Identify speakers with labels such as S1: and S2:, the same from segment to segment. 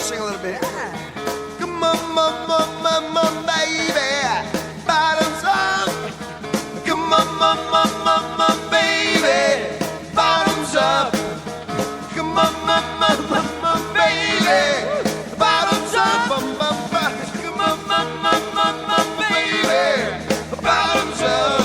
S1: Sing a little bit. Come on, baby. Bottoms up. Come on, baby. Bottoms up. Come on, baby. Bottoms up. Come on, baby. Bottoms up.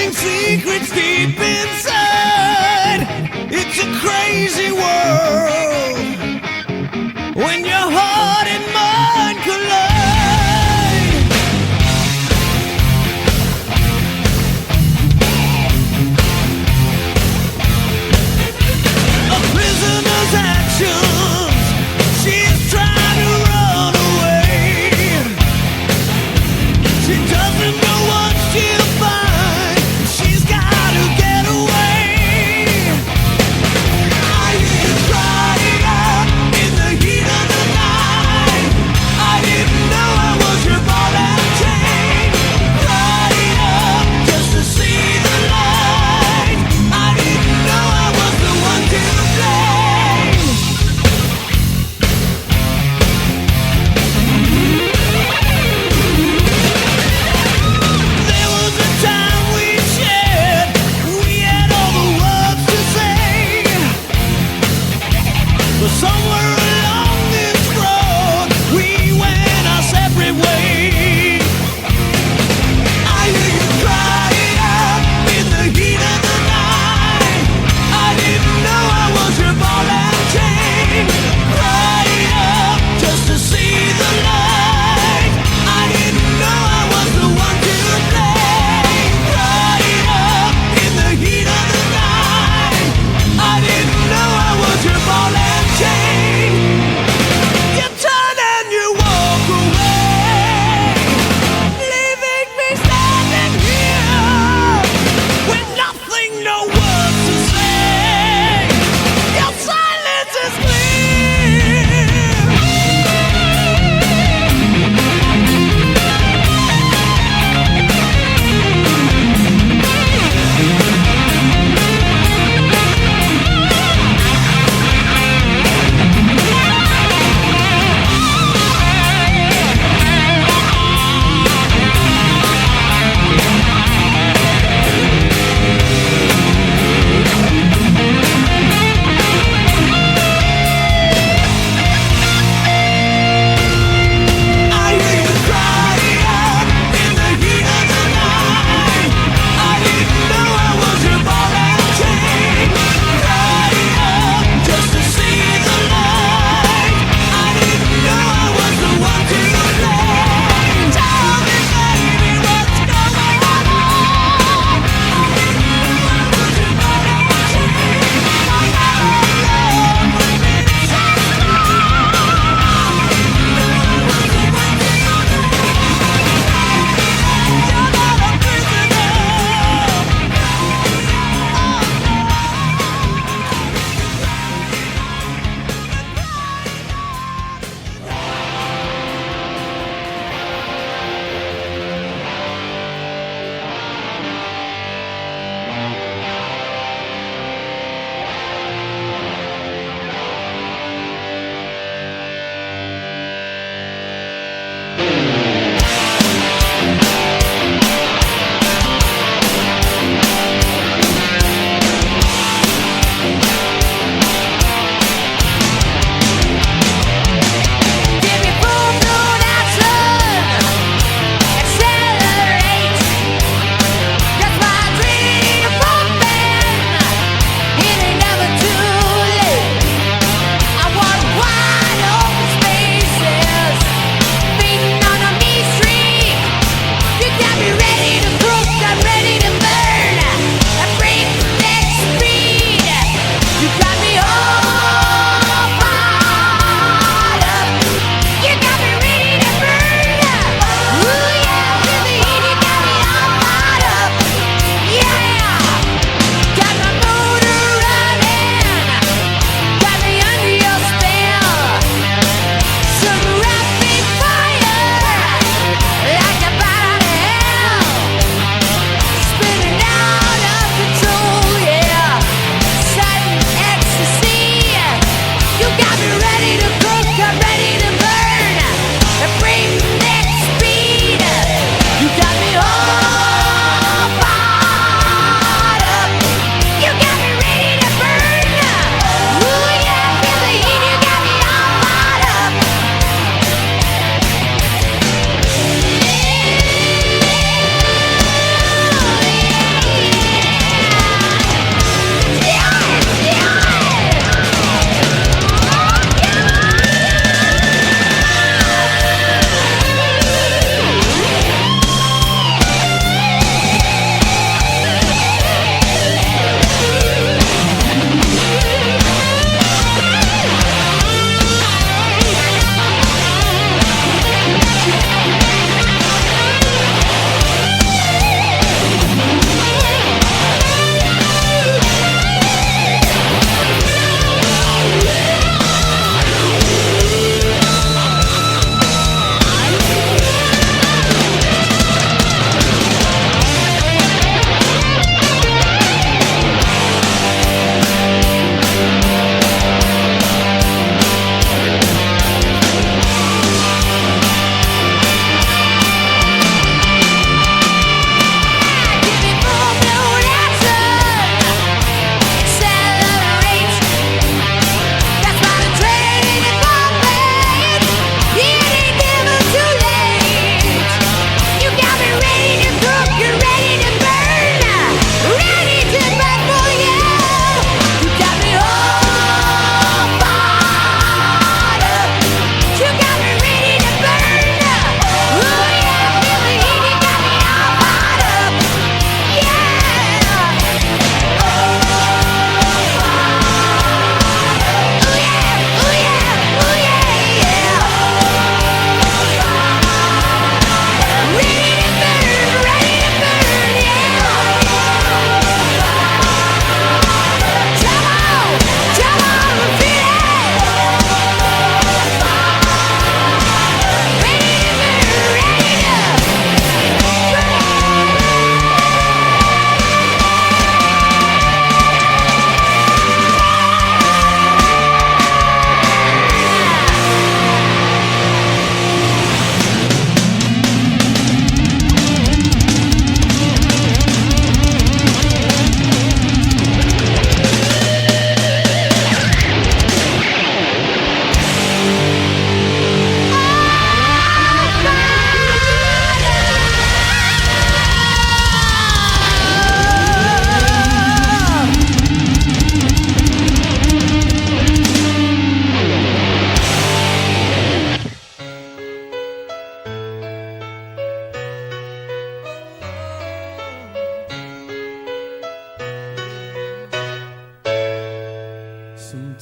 S1: Secrets deep inside. It's a crazy world when your heart and mind collide. A prisoner's actions. She's trying to run away. She doesn't know what she'll find. She's got to get away. I hear crying out in the heat of the night.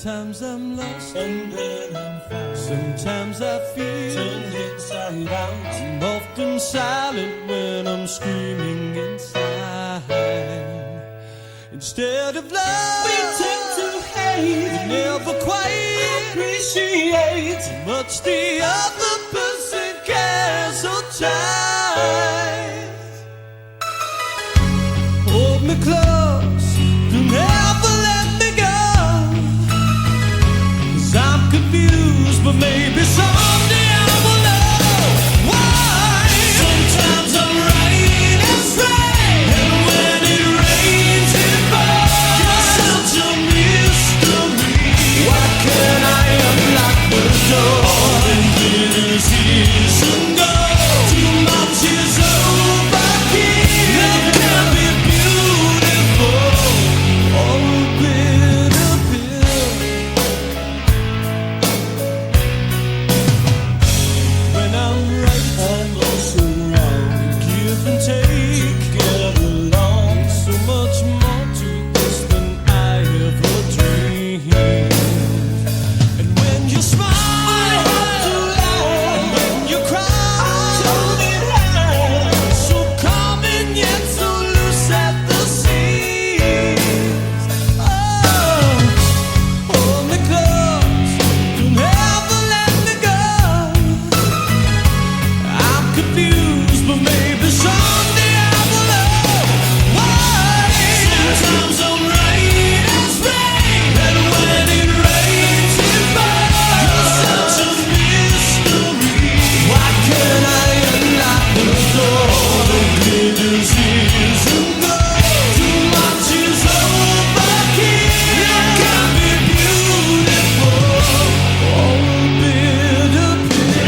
S1: Sometimes I'm lost
S2: and then I'm found.
S1: Sometimes I feel
S2: turned inside out.
S1: I'm often silent when I'm screaming inside. Instead of love,
S2: we tend to hate.
S1: we never quite
S2: appreciate
S1: much the other person cares or tries. Hold me close, don't ever let me go. 'Cause I'm confused, but maybe someday I will know why. Sometimes I'm right and straight, and when it rains it pours. You're such a mystery. Why can't I unlock the door? All the glitters is and goes. Too much is overkill. Love can be beautiful or a bitter pill. When I'm right,
S2: I'm also wrong.
S1: give and take.
S2: Get along.
S1: So much more to this than I ever dreamed. And when you smile, and when you cry, so calm and yet so loose at the seams. Oh, hold me close, don't ever let me go. I'm confused, but maybe someday I will know why. Sometimes I'm right and straight, and when it rains it pours. You're such a mystery. Why can't I unlock the door? The glitters is and goes. Too much is overkill. It can be beautiful or a bitter pill.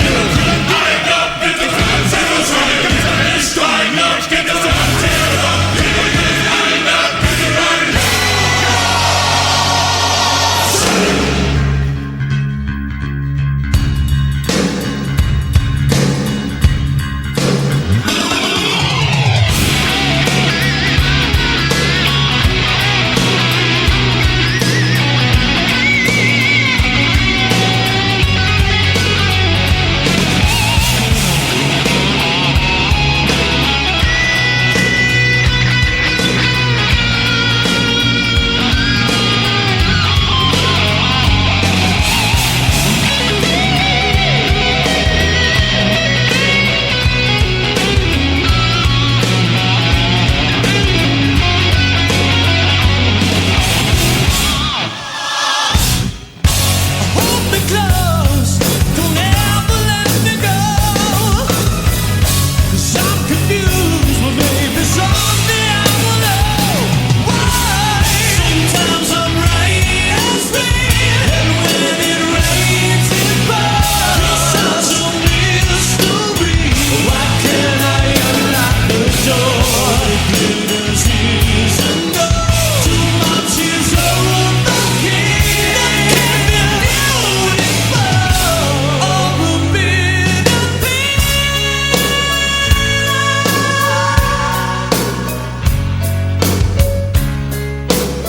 S1: Hold me close, don't ever let me go. 'Cause I'm confused, but maybe someday I will know why. Sometimes I'm right and straight, and when it rains it pours. You're such a mystery. Why can't I unlock the door? The glitters is and goes. Too much is overkill. That can be beautiful or a bitter pill.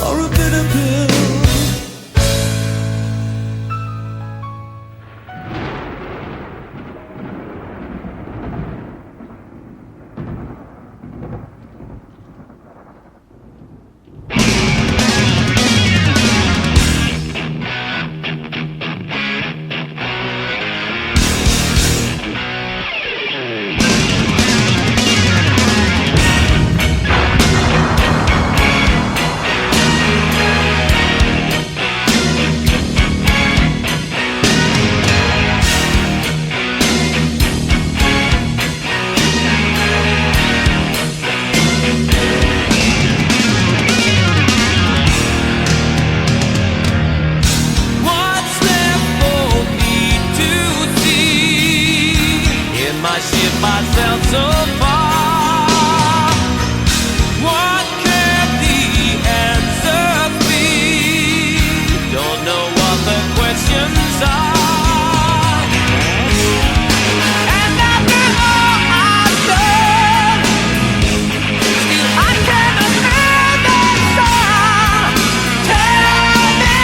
S1: Or a bitter pill. What's left for me to see? Am I shit myself so far? What can the answer be? Don't know what the questions are. And after all I've done, still I cannot hear that sound. Tell me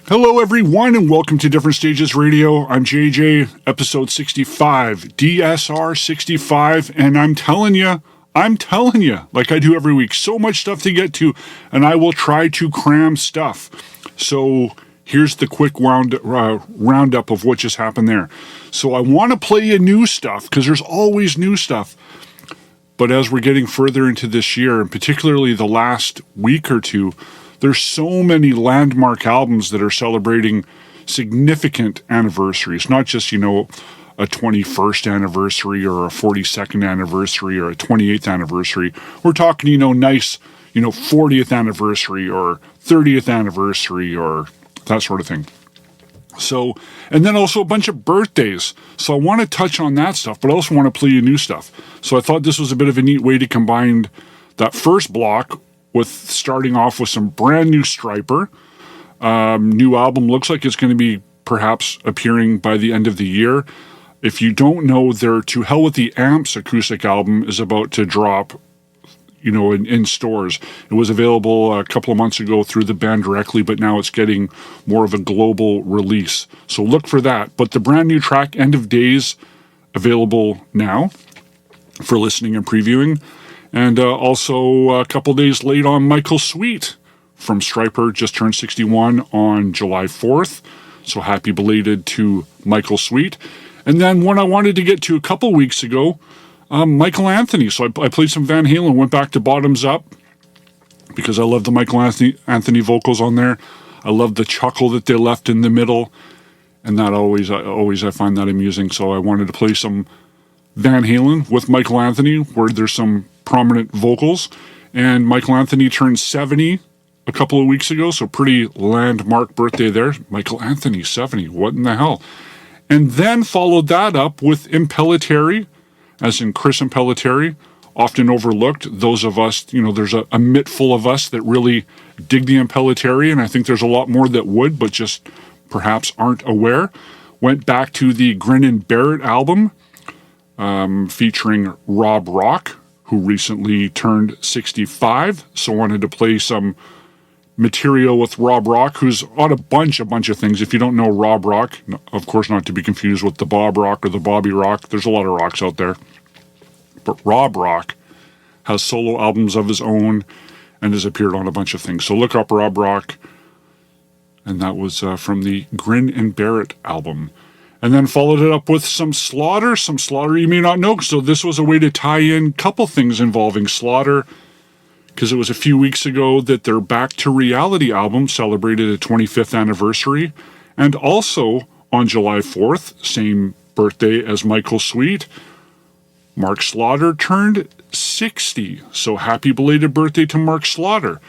S3: Hello, everyone, and welcome to Different Stages Radio. I'm JJ, episode 65, DSR 65, and I'm telling you, like I do every week, so much stuff to get to, and I will try to cram stuff. So here's the quick roundup of what just happened there. So I want to play you new stuff, because there's always new stuff. But as we're getting further into this year, and particularly the last week or two, there's so many landmark albums that are celebrating significant anniversaries, not just, a 21st anniversary or a 42nd anniversary or a 28th anniversary. We're talking, nice, 40th anniversary or 30th anniversary or that sort of thing. So, and then also a bunch of birthdays. So I want to touch on that stuff, but I also want to play you new stuff. So I thought this was a bit of a neat way to combine that first block with starting off with some brand new Stryper. New album looks like it's going to be perhaps appearing by the end of the year. If you don't know, their To Hell With the Amps acoustic album is about to drop, in stores. It was available a couple of months ago through the band directly, but now it's getting more of a global release. So look for that. But the brand new track, End of Days, available now for listening and previewing. And also a couple days late on Michael Sweet from Stryper, just turned 61 on July 4th. So happy belated to Michael Sweet. And then one I wanted to get to a couple weeks ago, Michael Anthony. So I played some Van Halen, went back to Bottoms Up because I love the Michael Anthony vocals on there. I love the chuckle that they left in the middle. And that I find that amusing. So I wanted to play some Van Halen with Michael Anthony, where there's some prominent vocals. And Michael Anthony turned 70 a couple of weeks ago, so pretty landmark birthday there. Michael Anthony, 70, what in the hell? And then followed that up with Impelliterri, as in Chris Impelliterri, often overlooked. Those of us, there's a mitt full of us that really dig the Impelliterri, and I think there's a lot more that would, but just perhaps aren't aware. Went back to the Grin and Barrett album, featuring Rob Rock, who recently turned 65. So wanted to play some material with Rob Rock, who's on a bunch of things. If you don't know Rob Rock, of course not to be confused with the Bob Rock or the Bobby Rock. There's a lot of rocks out there. But Rob Rock has solo albums of his own and has appeared on a bunch of things. So look up Rob Rock. And that was from the Grin and Barrett album. And then followed it up with some Slaughter you may not know. So this was a way to tie in a couple things involving Slaughter, because it was a few weeks ago that their Back to Reality album celebrated a 25th anniversary. And also on July 4th, same birthday as Michael Sweet, Mark Slaughter turned 60. So happy belated birthday to Mark Slaughter.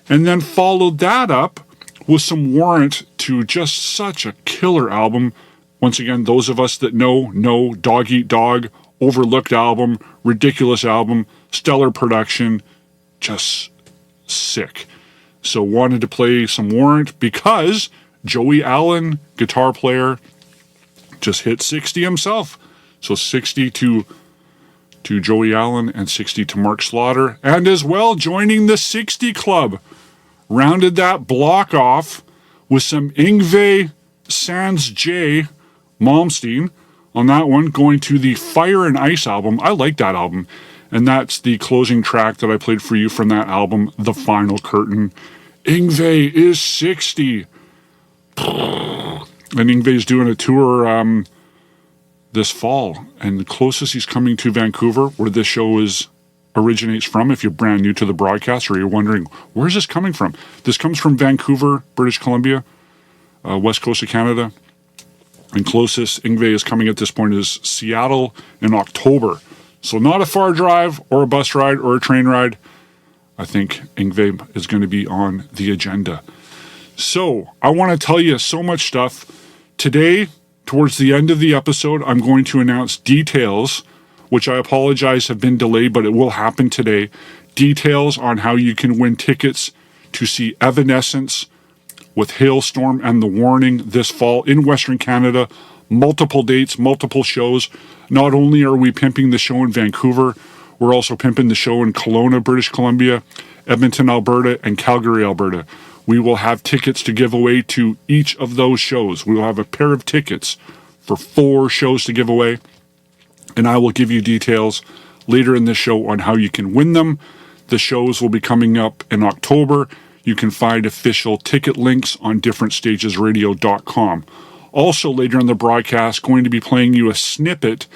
S3: And then followed that up with some Warrant to just such a killer album. Once again, those of us that know Dog Eat Dog, overlooked album, ridiculous album, stellar production, just sick. So wanted to play some Warrant because Joey Allen, guitar player, just hit 60 himself. So 60 to Joey Allen and 60 to Mark Slaughter. And as well, joining the 60 Club. Rounded that block off with some Yngwie Sans J Malmsteen on that one, going to the Fire and Ice album. I like that album. And that's the closing track that I played for you from that album, The Final Curtain. Yngwie is 60. And Yngwie is doing a tour this fall. And the closest he's coming to Vancouver, where this show originates from, if you're brand new to the broadcast or you're wondering, where's this coming from? This comes from Vancouver, British Columbia, west coast of Canada. And closest Yngwie is coming at this point is Seattle in October. So not a far drive or a bus ride or a train ride. I think Yngwie is going to be on the agenda. So I want to tell you so much stuff. Today, towards the end of the episode, I'm going to announce details, which I apologize have been delayed, but it will happen today. Details on how you can win tickets to see Evanescence with Hailstorm and The Warning this fall in Western Canada. Multiple dates, multiple shows. Not only are we pimping the show in Vancouver, we're also pimping the show in Kelowna, British Columbia, Edmonton, Alberta, and Calgary, Alberta. we will have tickets to give away to each of those shows. We will have a pair of tickets for 4 shows to give away, and I will give you details later in the show on how you can win them. The shows will be coming up in October. You can find official ticket links on differentstagesradio.com. Also, later in the broadcast, going to be playing you a snippet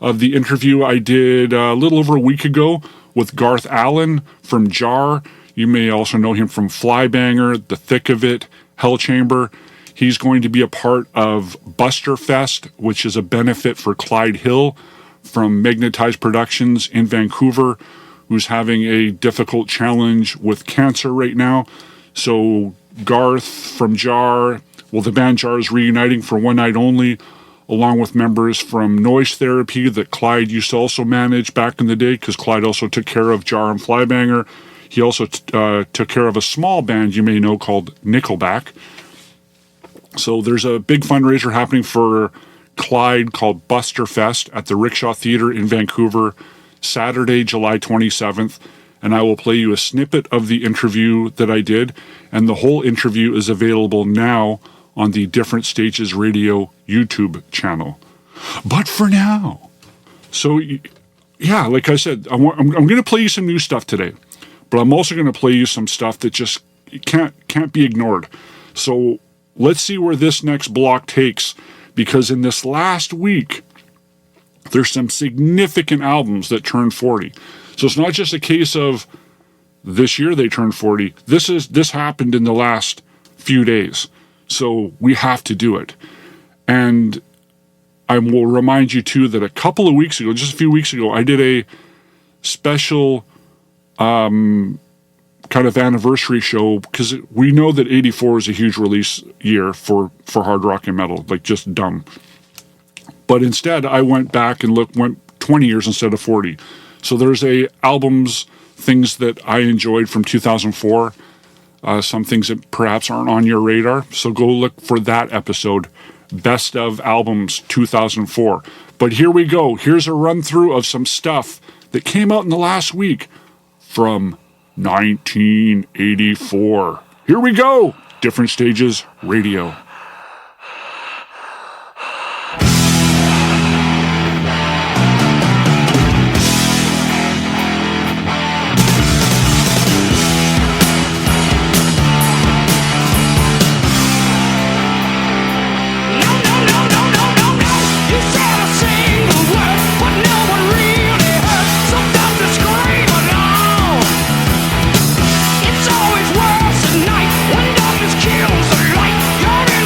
S3: of the interview I did a little over a week ago with Garth Allen from Jar. You may also know him from Flybanger, The Thick of It, Hell Chamber. He's going to be a part of BusterFest, which is a benefit for Clyde Hill from Magnetized Productions in Vancouver, who's having a difficult challenge with cancer right now. So Garth from Jar, the band Jar is reuniting for one night only, along with members from Noise Therapy that Clyde used to also manage back in the day, because Clyde also took care of Jar and Flybanger. He also took care of a small band you may know called Nickelback. So there's a big fundraiser happening for Clyde called BusterFest at the Rickshaw Theatre in Vancouver, Saturday, July 27th. And I will play you a snippet of the interview that I did. And the whole interview is available now on the Different Stages Radio YouTube channel. But for now, so yeah, like I said, I'm going to play you some new stuff today. But I'm also going to play you some stuff that just can't be ignored. So let's see where this next block takes, because in this last week, there's some significant albums that turned 40. So it's not just a case of this year they turned 40. This happened in the last few days. So we have to do it. And I will remind you too that a couple of weeks ago, just a few weeks ago, I did a special kind of anniversary show, because we know that 84 is a huge release year for hard rock and metal, like just dumb. But instead, I went back and went 20 years instead of 40. So there's things that I enjoyed from 2004, some things that perhaps aren't on your radar. So go look for that episode, Best of Albums 2004. But here we go. Here's a run through of some stuff that came out in the last week from 1984. Here we go. Different Stages Radio.
S1: It's always worse at night when darkness kills the light. You're in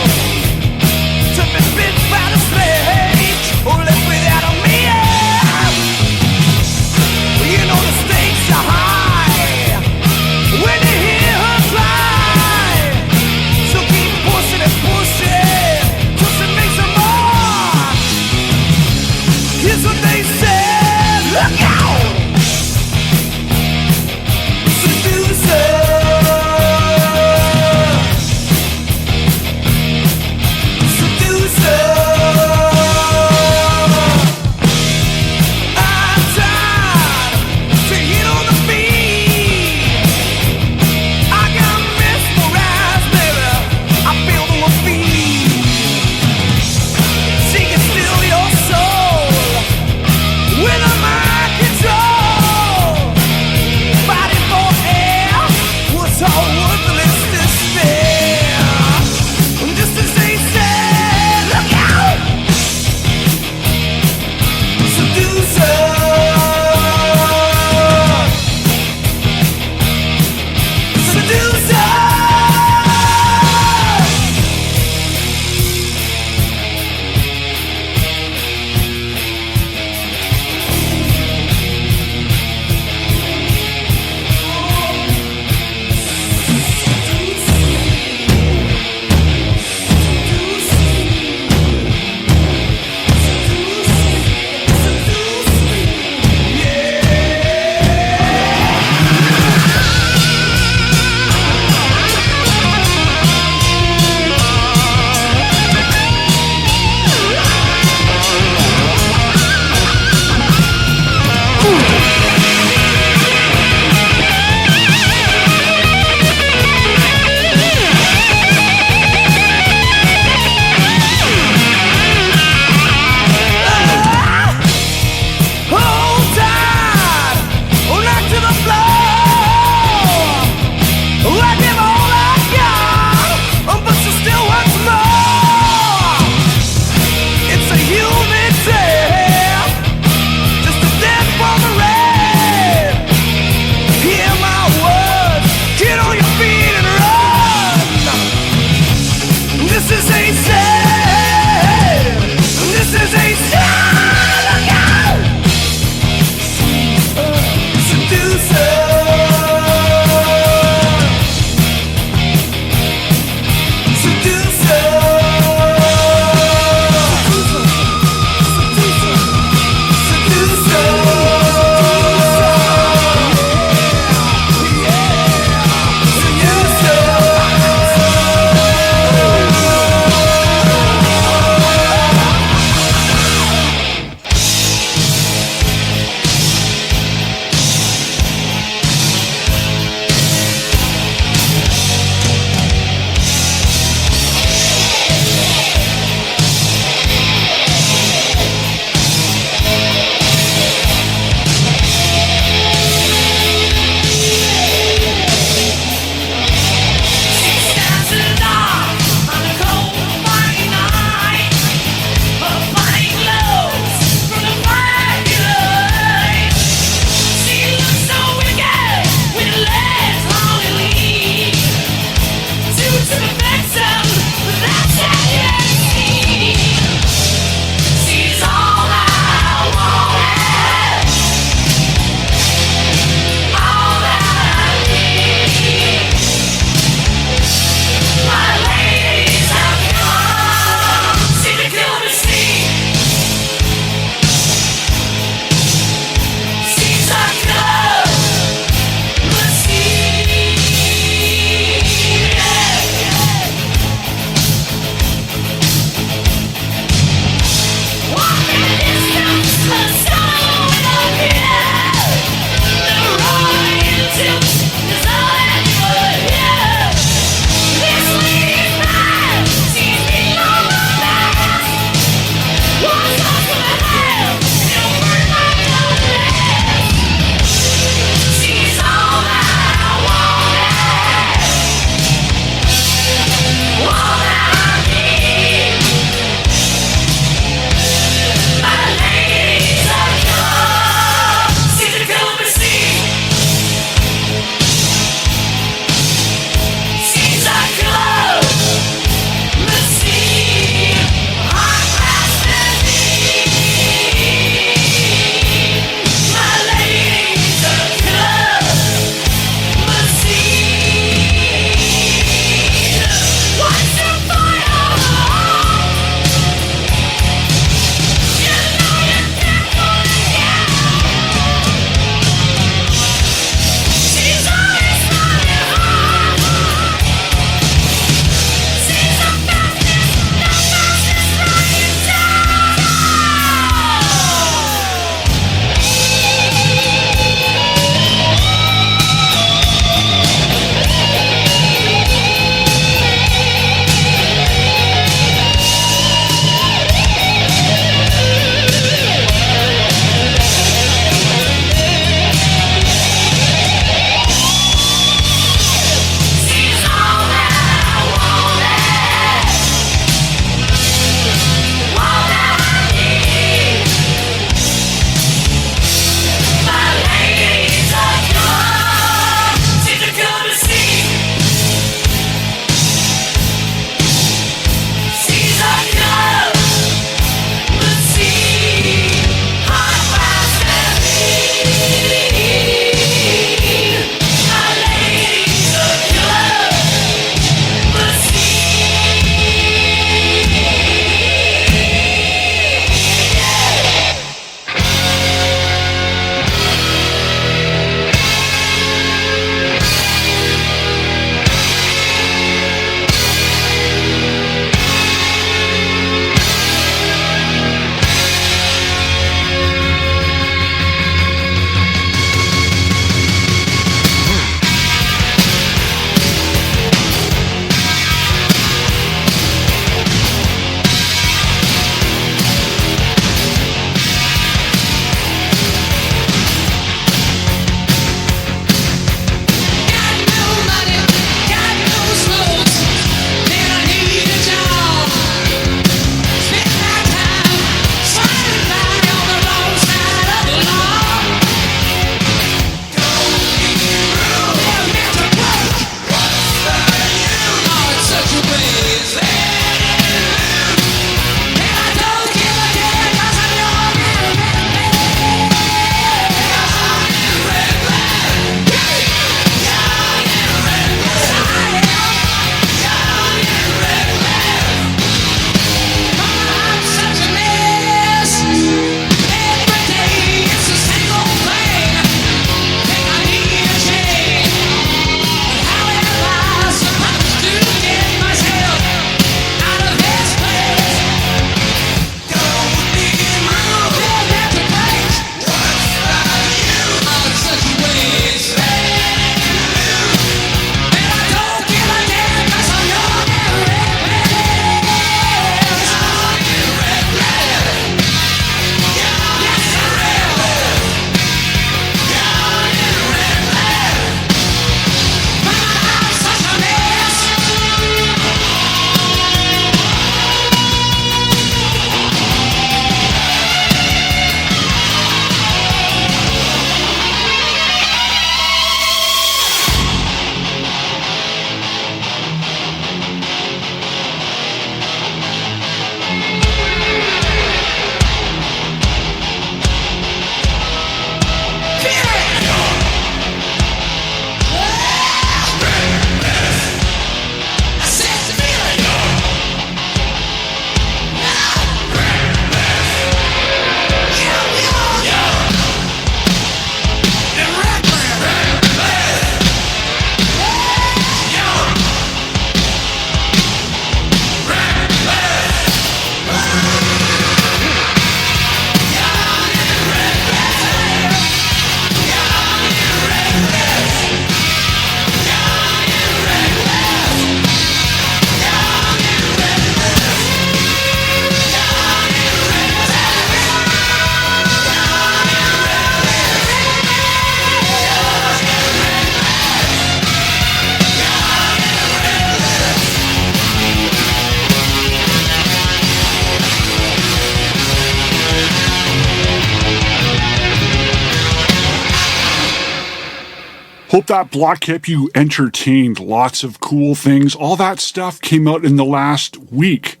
S3: Hope that block kept you entertained. Lots of cool things. All that stuff came out in the last week.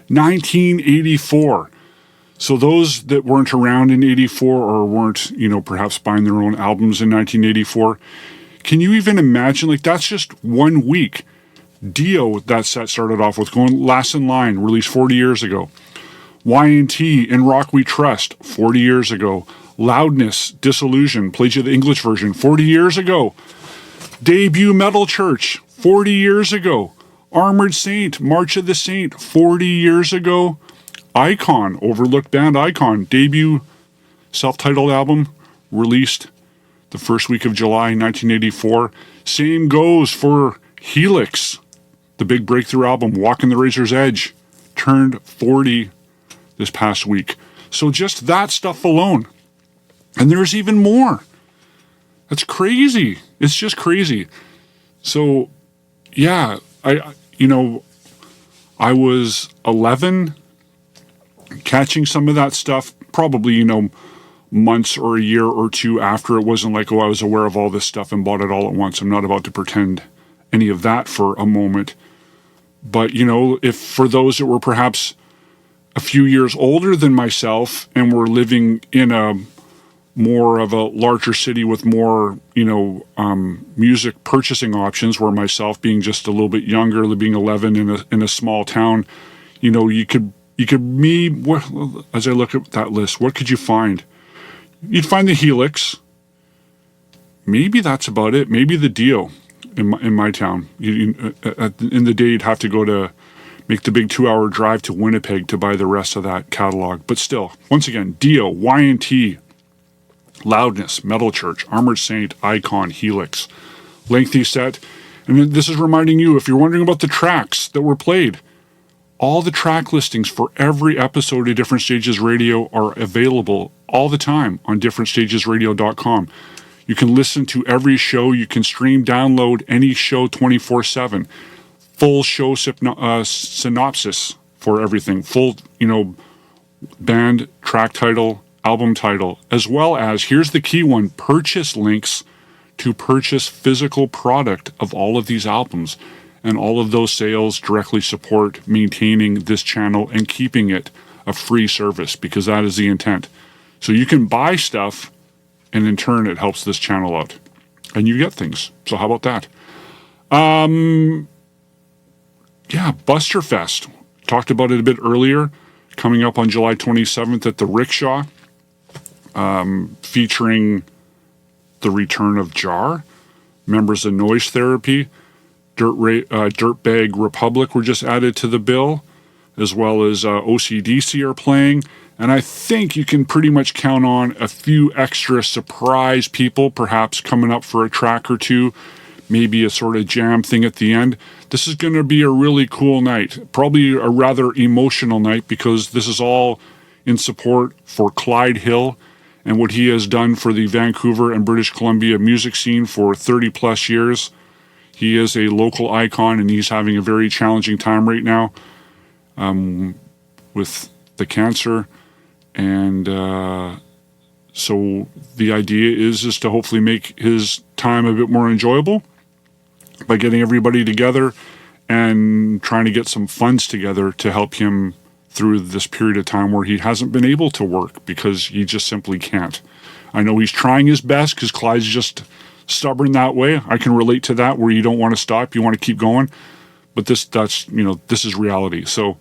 S3: 1984. So those that weren't around in 84 or weren't, perhaps buying their own albums in 1984, can you even imagine? Like, that's just 1 week. Dio, that set started off with, going Last in Line, released 40 years ago. Y&T, In Rock We Trust, 40 years ago. Loudness, Disillusion, played you the English version, 40 years ago. Debut Metal Church, 40 years ago. Armored Saint, March of the Saint, 40 years ago. Icon, overlooked band Icon, debut self-titled album, released the first week of July 1984. Same goes for Helix, the big breakthrough album, Walking the Razor's Edge, turned 40 this past week. So just that stuff alone. And there's even more. That's crazy. It's just crazy. So, yeah, I was 11, catching some of that stuff, probably, months or a year or two after. It wasn't like, I was aware of all this stuff and bought it all at once. I'm not about to pretend any of that for a moment. But, if for those that were perhaps a few years older than myself and were living in a more of a larger city with more, music purchasing options, where myself being just a little bit younger, being 11 in a small town, you could as I look at that list, what could you find? You'd find the Helix. Maybe that's about it. Maybe the Dio in my town. In the day, you'd have to go to make the big 2-hour drive to Winnipeg to buy the rest of that catalog. But still, once again, Dio, Y&T, Loudness, Metal Church, Armored Saint, Icon, Helix. Lengthy set. And this is reminding you, if you're wondering about the tracks that were played, all the track listings for every episode of Different Stages Radio are available all the time on differentstagesradio.com. You can listen to every show. You can stream, download any show 24/7. Full show synopsis for everything. Full, band, track title, album title, as well as, here's the key one, purchase links to purchase physical product of all of these albums. And all of those sales directly support maintaining this channel and keeping it a free service, because that is the intent. So you can buy stuff, and in turn, it helps this channel out. And you get things. So how about that? BusterFest. Talked about it a bit earlier. Coming up on July 27th at the Rickshaw. Featuring the return of Jar, members of Noise Therapy, Dirtbag Republic were just added to the bill, as well as OCDC are playing. And I think you can pretty much count on a few extra surprise people, perhaps coming up for a track or two, maybe a sort of jam thing at the end. This is going to be a really cool night, probably a rather emotional night, because this is all in support for Clyde Hill and what he has done for the Vancouver and British Columbia music scene for 30 plus years. He is a local icon, and he's having a very challenging time right now with the cancer. And so the idea is to hopefully make his time a bit more enjoyable by getting everybody together and trying to get some funds together to help him through this period of time where he hasn't been able to work because he just simply can't. I know he's trying his best, because Clyde's just stubborn that way. I can relate to that, where you don't want to stop, you want to keep going. But this is reality. So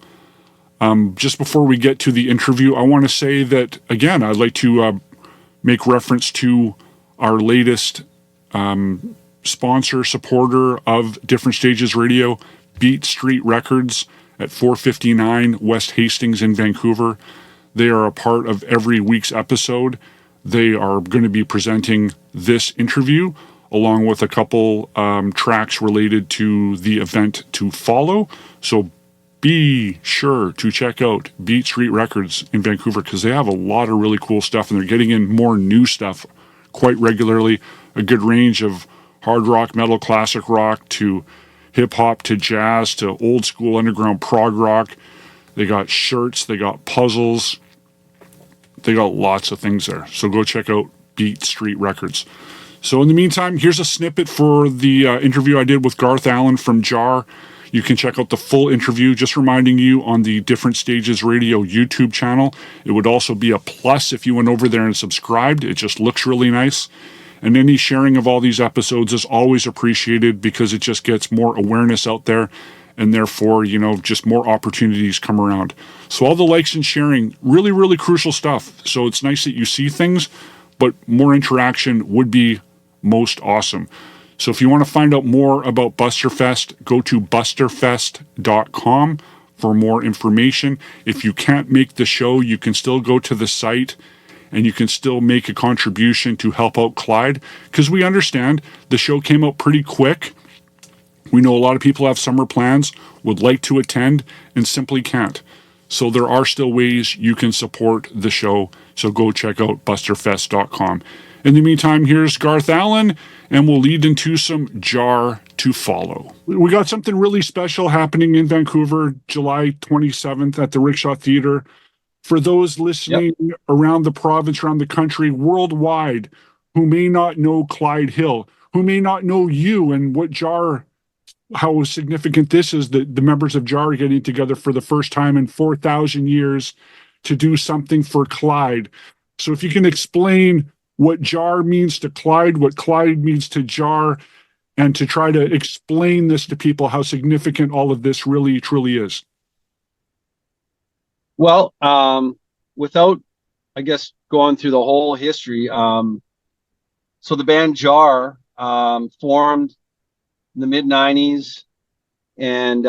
S3: just before we get to the interview, I want to say that, again, I'd like to make reference to our latest sponsor, supporter of Different Stages Radio, Beat Street Records at 459 West Hastings in Vancouver. They are a part of every week's episode. They are going to be presenting this interview along with a couple tracks related to the event to follow. So be sure to check out Beat Street Records in Vancouver, because they have a lot of really cool stuff, and they're getting in more new stuff quite regularly. A good range of hard rock, metal, classic rock, to hip-hop, to jazz, to old-school underground prog rock. They got shirts, they got puzzles, they got lots of things there. So go check out Beat Street Records. So in the meantime, here's a snippet for the interview I did with Garth Allen from JAR. You can check out the full interview, just reminding you, on the Different Stages Radio YouTube channel. It would also be a plus if you went over there and subscribed. It just looks really nice. And any sharing of all these episodes is always appreciated because it just gets more awareness out there, and therefore, just more opportunities come around. So all the likes and sharing, really, really crucial stuff. So it's nice that you see things, but more interaction would be most awesome. So if you want to find out more about BusterFest, go to BusterFest.com for more information. If you can't make the show, you can still go to the site and you can still make a contribution to help out Clyde, because we understand the show came out pretty quick. We know a lot of people have summer plans, would like to attend, and simply can't. So there are still ways you can support the show. So go check out BusterFest.com. In the meantime, here's Garth Allen, and we'll lead into some JAR to follow. We got something really special happening in Vancouver, July 27th at the Rickshaw Theatre. For those listening around the province, around the country, worldwide, who may not know Clyde Hill, who may not know you and what JAR, how significant this is, that the members of JAR are getting together for the first time in 4,000 years to do something for Clyde. So if you can explain what JAR means to Clyde, what Clyde means to JAR, and to try to explain this to people, how significant all of this really, truly is.
S4: Well, without, I guess, going through the whole history, so the band JAR formed in the mid-90s, and,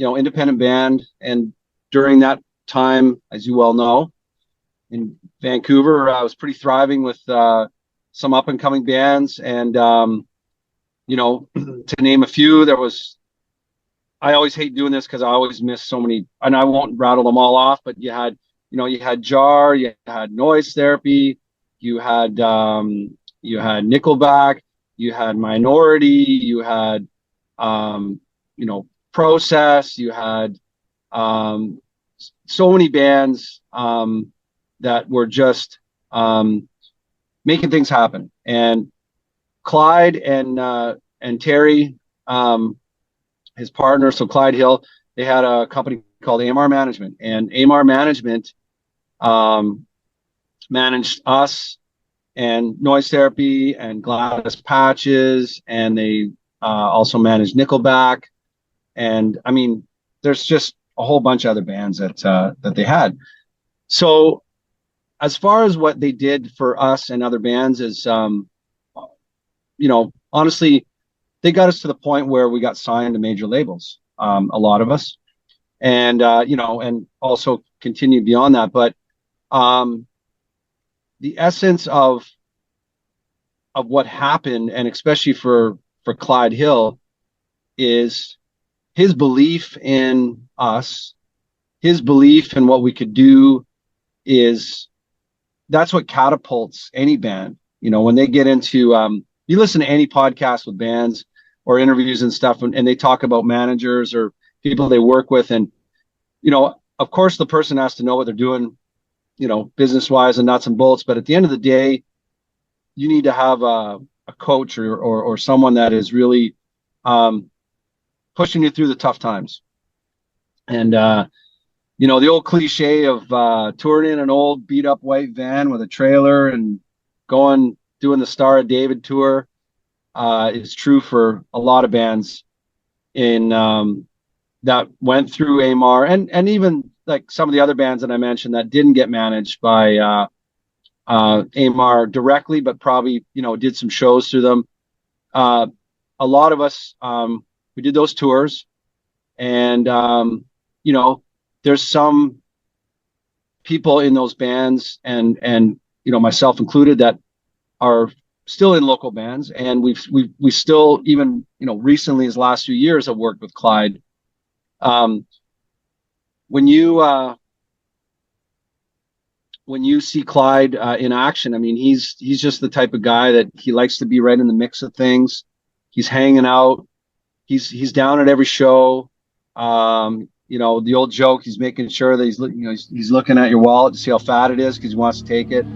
S4: independent band. And during that time, as you well know, in Vancouver, I was pretty thriving with some up-and-coming bands. And, to name a few, there was, I always hate doing this because I always miss so many, and I won't rattle them all off, but you had JAR, you had Noise Therapy, you had Nickelback, you had Minority, you had, Process, you had so many bands that were just making things happen. And Clyde and Terry, his partner, so Clyde Hill, they had a company called AMR Management, and AMR Management managed us and Noise Therapy and Gladys Patches, and they also managed Nickelback, and I mean, there's just a whole bunch of other bands that they had. So as far as what they did for us and other bands is, honestly, they got us to the point where we got signed to major labels, a lot of us, and and also continued beyond that. But the essence of what happened, and especially for Clyde Hill, is his belief in us, his belief in what we could do. That's what catapults any band. When they get into, you listen to any podcast with bands or interviews and stuff, and they talk about managers or people they work with, and of course the person has to know what they're doing, business wise and nuts and bolts. But at the end of the day, you need to have a coach or someone that is really pushing you through the tough times. And the old cliche of touring in an old beat up white van with a trailer and doing the Star of David tour is true for a lot of bands in that went through AMR, and even like some of the other bands that I mentioned that didn't get managed by AMR directly, but probably did some shows through them. A lot of us we did those tours, and there's some people in those bands, and myself included, that are still in local bands, and we still, even recently, as last few years, have worked with Clyde. When you see Clyde in action, I mean, he's just the type of guy that he likes to be right in the mix of things. He's hanging out. He's down at every show. The old joke, he's making sure that he's looking at your wallet to see how fat it is because he wants to take it.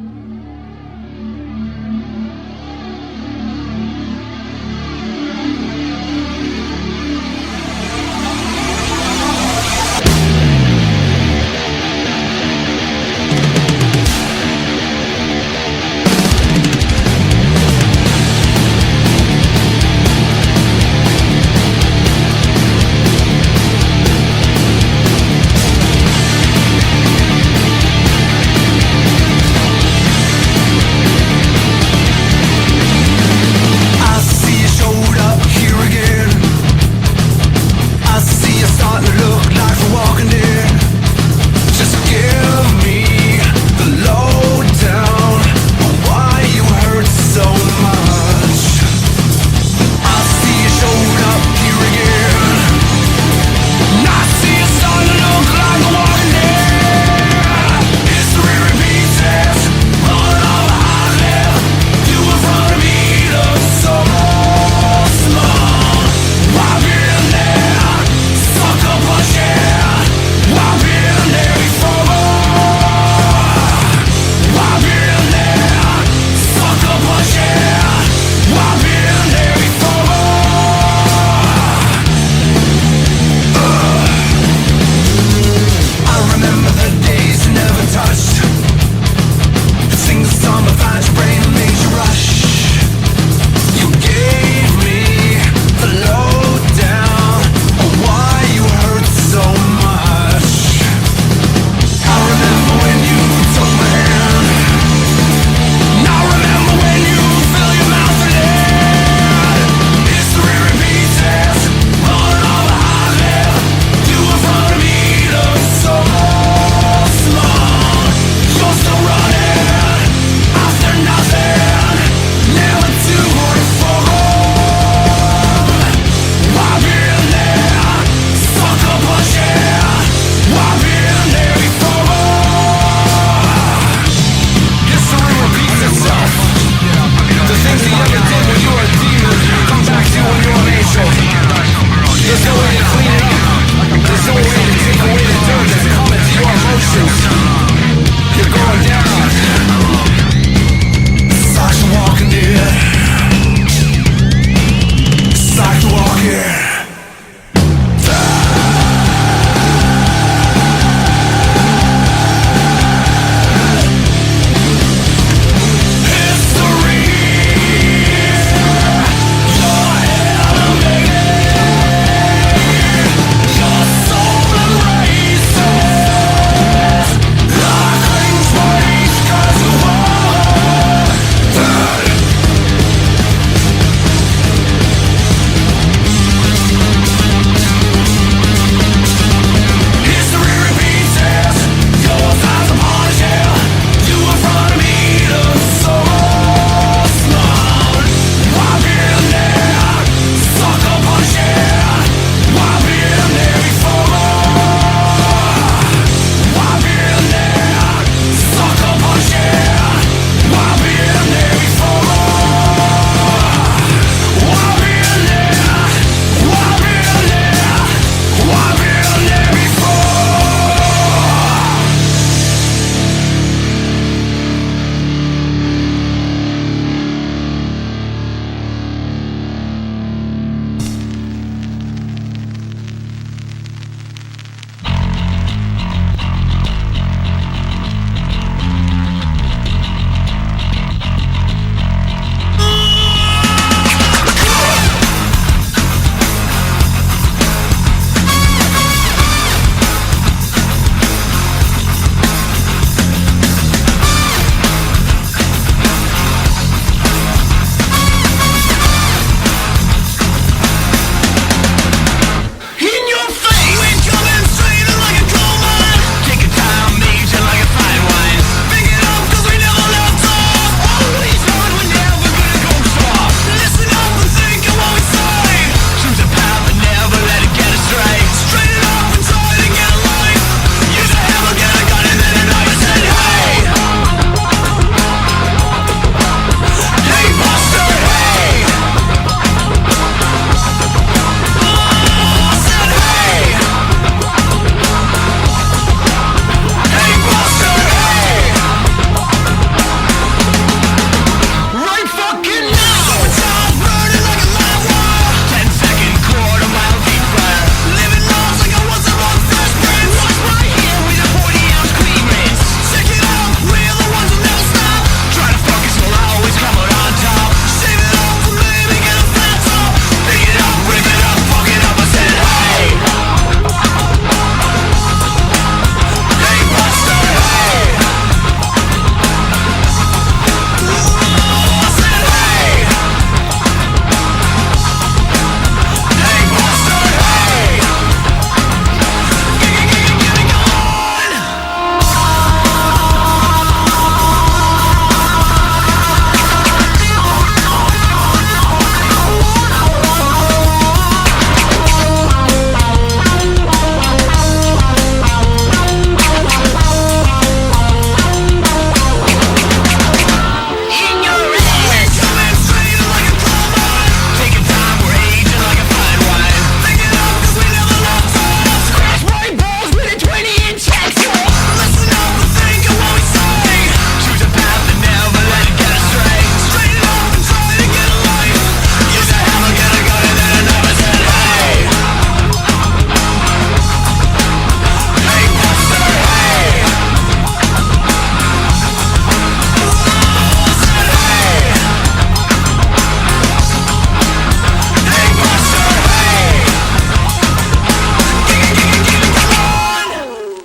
S5: There's no way to clean it up. There's no way to take away the dirt that's coming to your emotions. You're going down. It's like the walking dead. It's like the walking.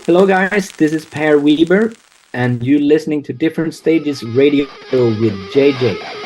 S6: Hello guys, this is Per Weber and you're listening to Different Stages Radio with JJ.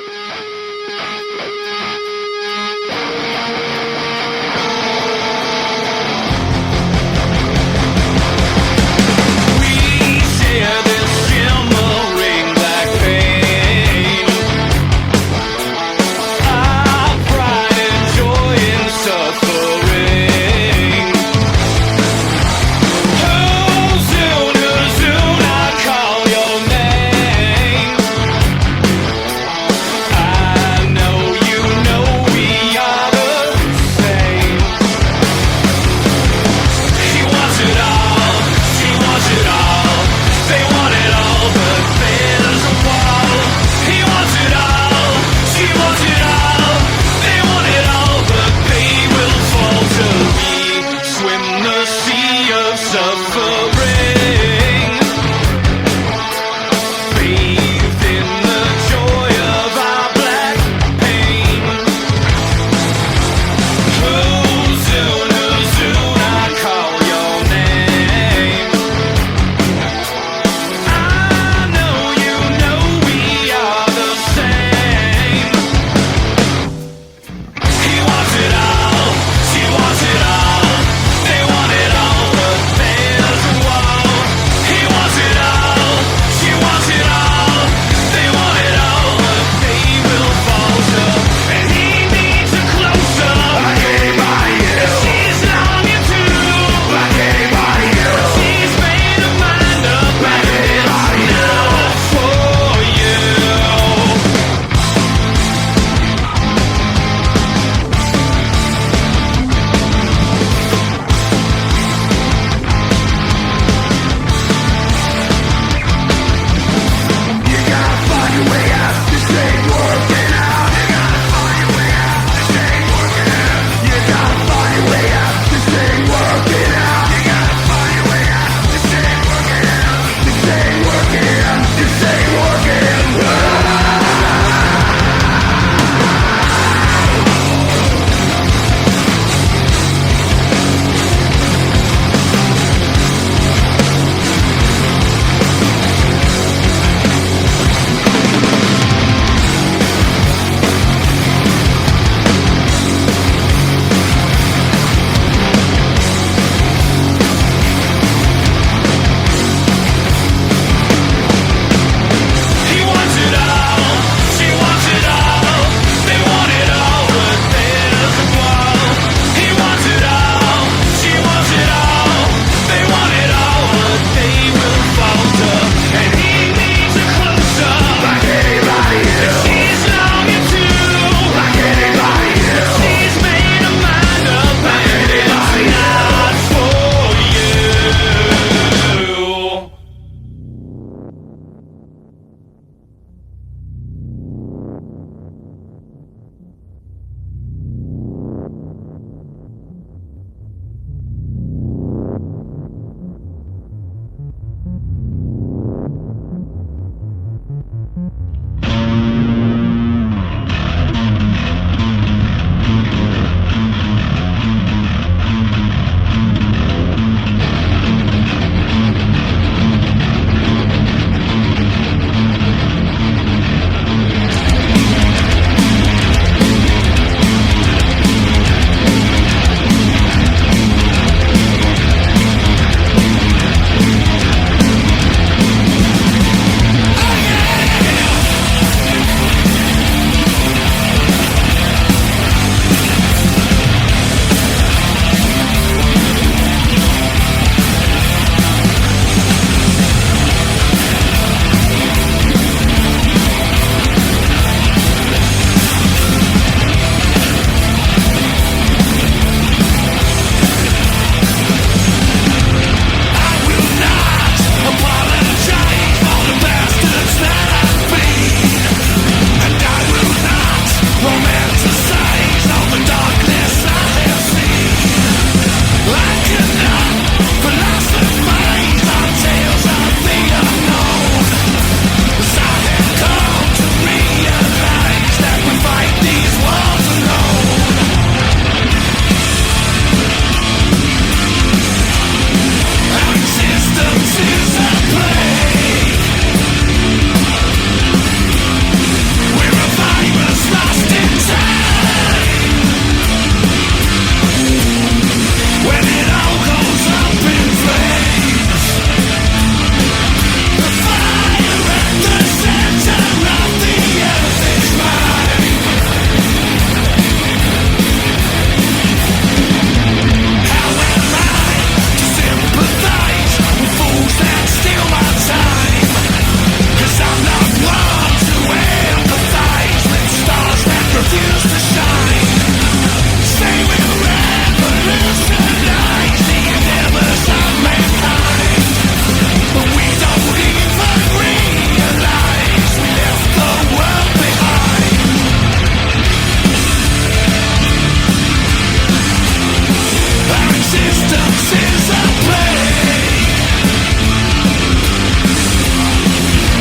S1: Existence is a play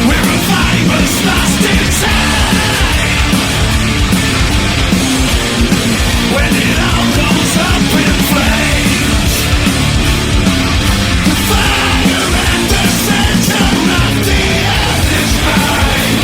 S1: where a viper's lost in time. When it all goes up in flames, the fire at the center of the earth is mine.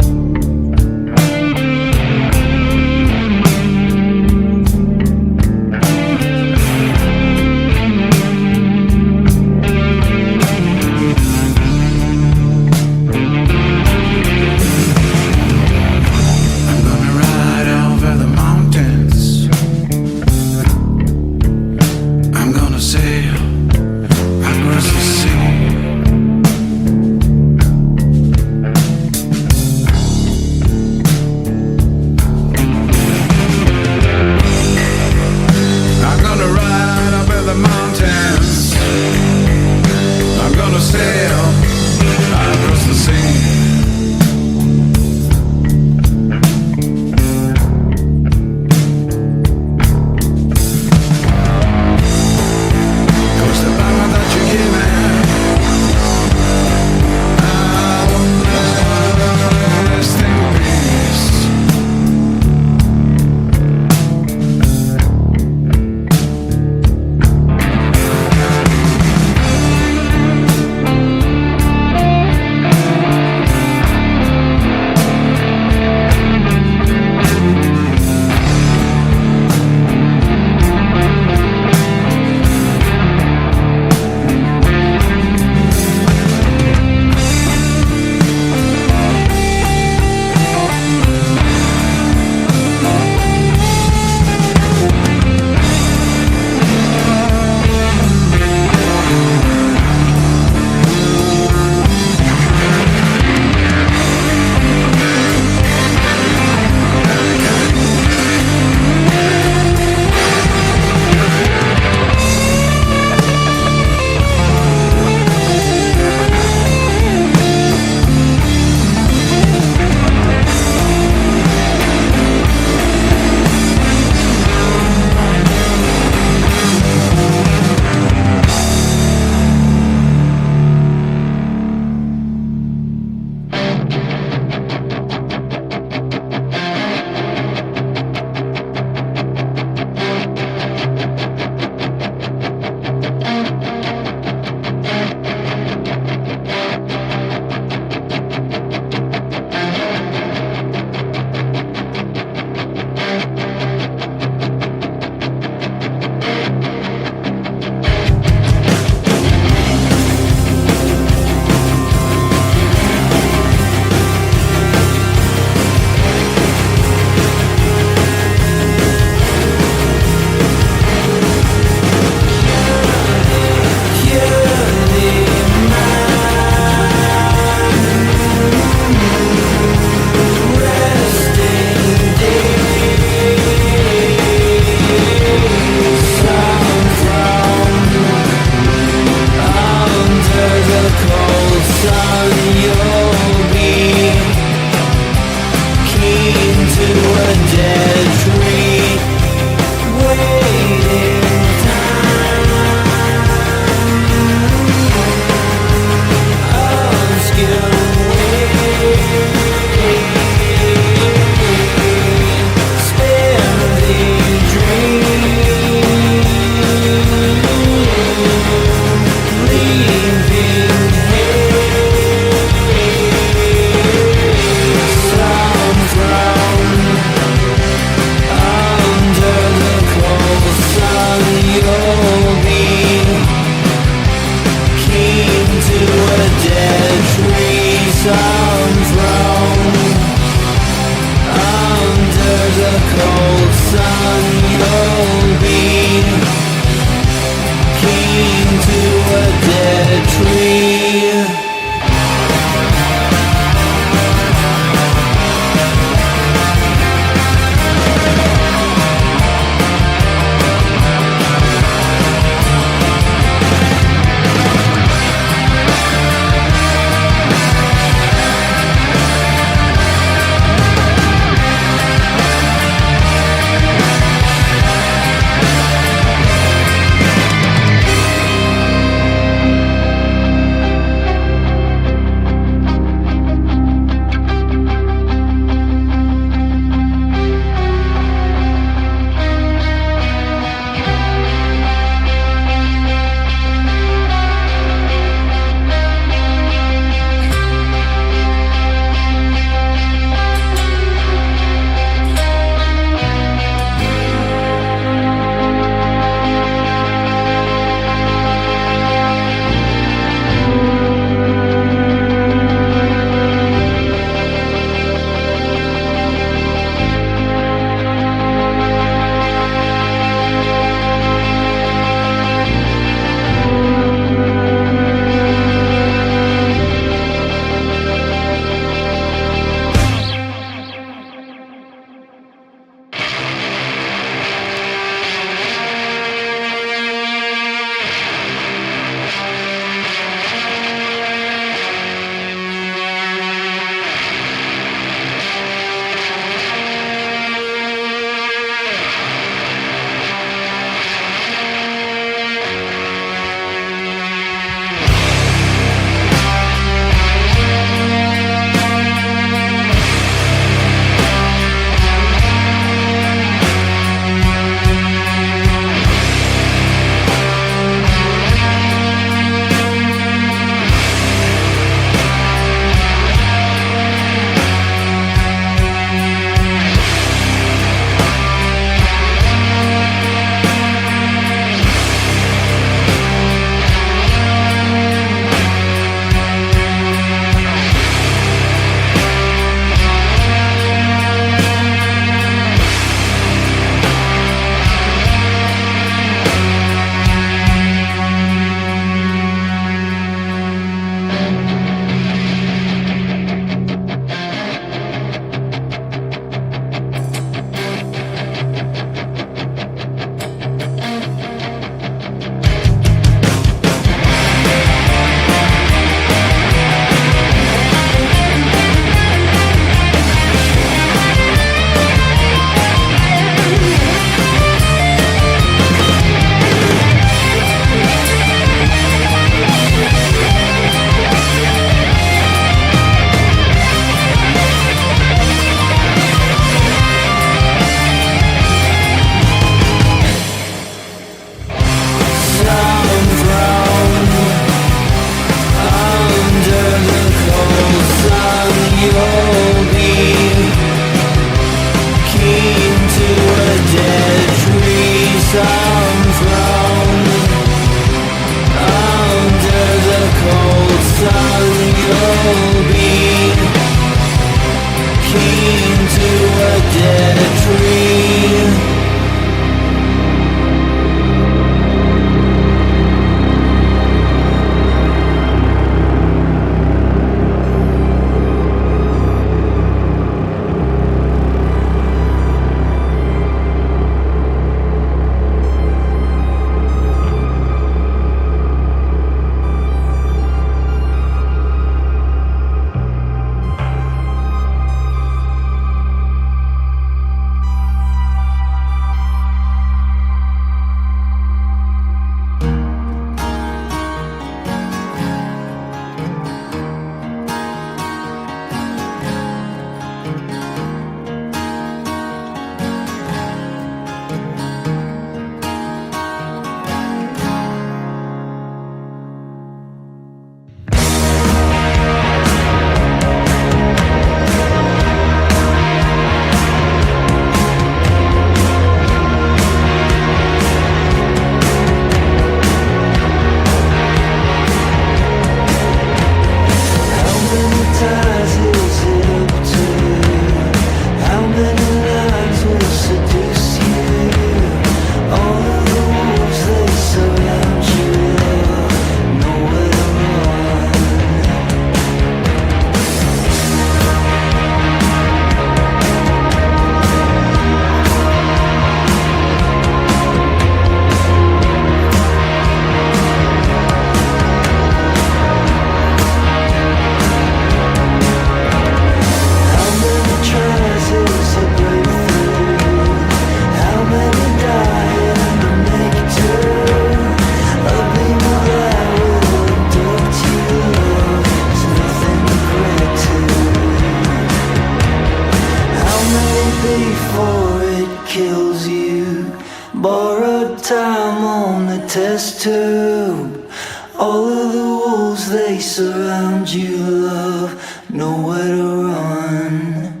S7: test tube. All of the wolves, they surround you, love, nowhere to run.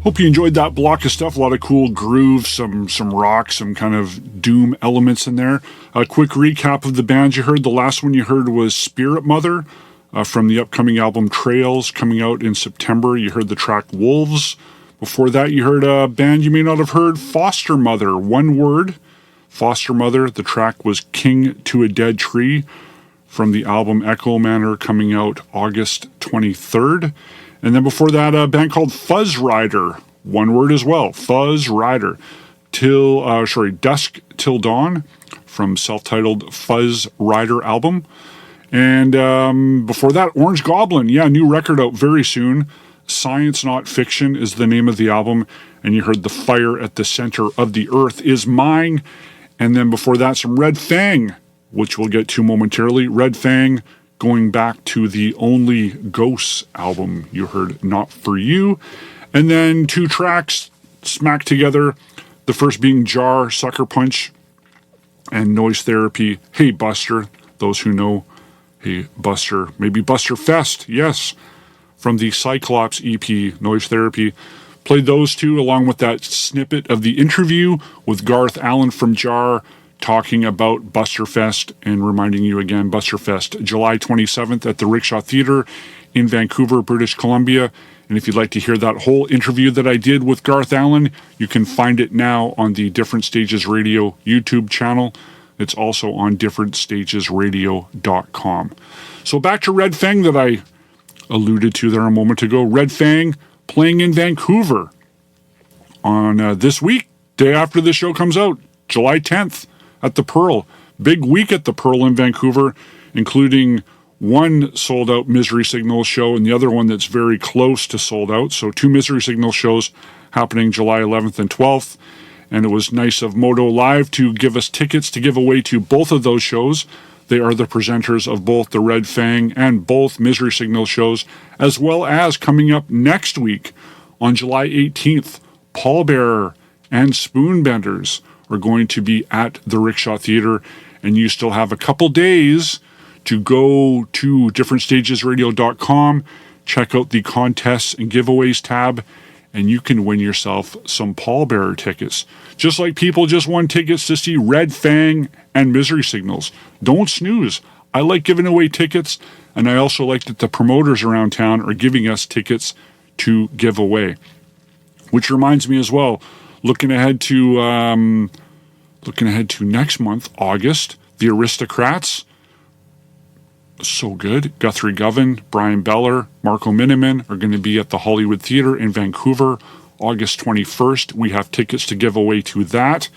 S3: Hope you enjoyed that block of stuff. A lot of cool grooves, some rock, some kind of doom elements in there. A quick recap of the bands you heard. The last one you heard was Spiritmother from the upcoming album Trails, coming out in September. You heard the track Wolves. Before that, you heard a band you may not have heard, Fostermother. One word, Fostermother. The track was King to a Dead Tree from the album Echo Manor, coming out August 23rd. And then before that, a band called Fuzzrider. One word as well, Fuzzrider. Dusk Till Dawn from self-titled Fuzzrider album. And before that, Orange Goblin. Yeah, new record out very soon. Science Not Fiction is the name of the album. And you heard The Fire at the Center of the Earth Is Mine. And then before that, some Red Fang, which we'll get to momentarily. Red Fang, going back to the Only Ghosts album. You heard Not For You. And then two tracks smacked together. The first being Jar Sucker Punch and Noise Therapy. Hey, Buster, those who know. Hey, Buster, maybe BusterFest, yes, from the Cyclops EP, Noise Therapy. Played those two along with that snippet of the interview with Garth Allen from Jar talking about BusterFest and reminding you again, BusterFest, July 27th at the Rickshaw Theatre in Vancouver, British Columbia. And if you'd like to hear that whole interview that I did with Garth Allen, you can find it now on the Different Stages Radio YouTube channel. It's also on differentstagesradio.com. So back to Red Fang that I alluded to there a moment ago. Red Fang playing in Vancouver on this week, day after the show comes out, July 10th at the Pearl. Big week at the Pearl in Vancouver, including one sold-out Misery Signals show and the other one that's very close to sold out. So 2 Misery Signals shows happening July 11th and 12th. And it was nice of Moto Live to give us tickets to give away to both of those shows. They are the presenters of both the Red Fang and both Misery Signal shows, as well as coming up next week on July 18th, Pallbearer and Spoonbenders are going to be at the Rickshaw Theatre, and you still have a couple days to go to differentstagesradio.com, check out the contests and giveaways tab, and you can win yourself some Pallbearer tickets. Just like people just won tickets to see Red Fang and Misery Signals. Don't snooze. I like giving away tickets, and I also like that the promoters around town are giving us tickets to give away. Which reminds me as well, looking ahead to next month, August, the Aristocrats. So good. Guthrie Govan, Brian Beller, Marco Miniman are going to be at the Hollywood Theatre in Vancouver, August 21st. We have tickets to give away to that.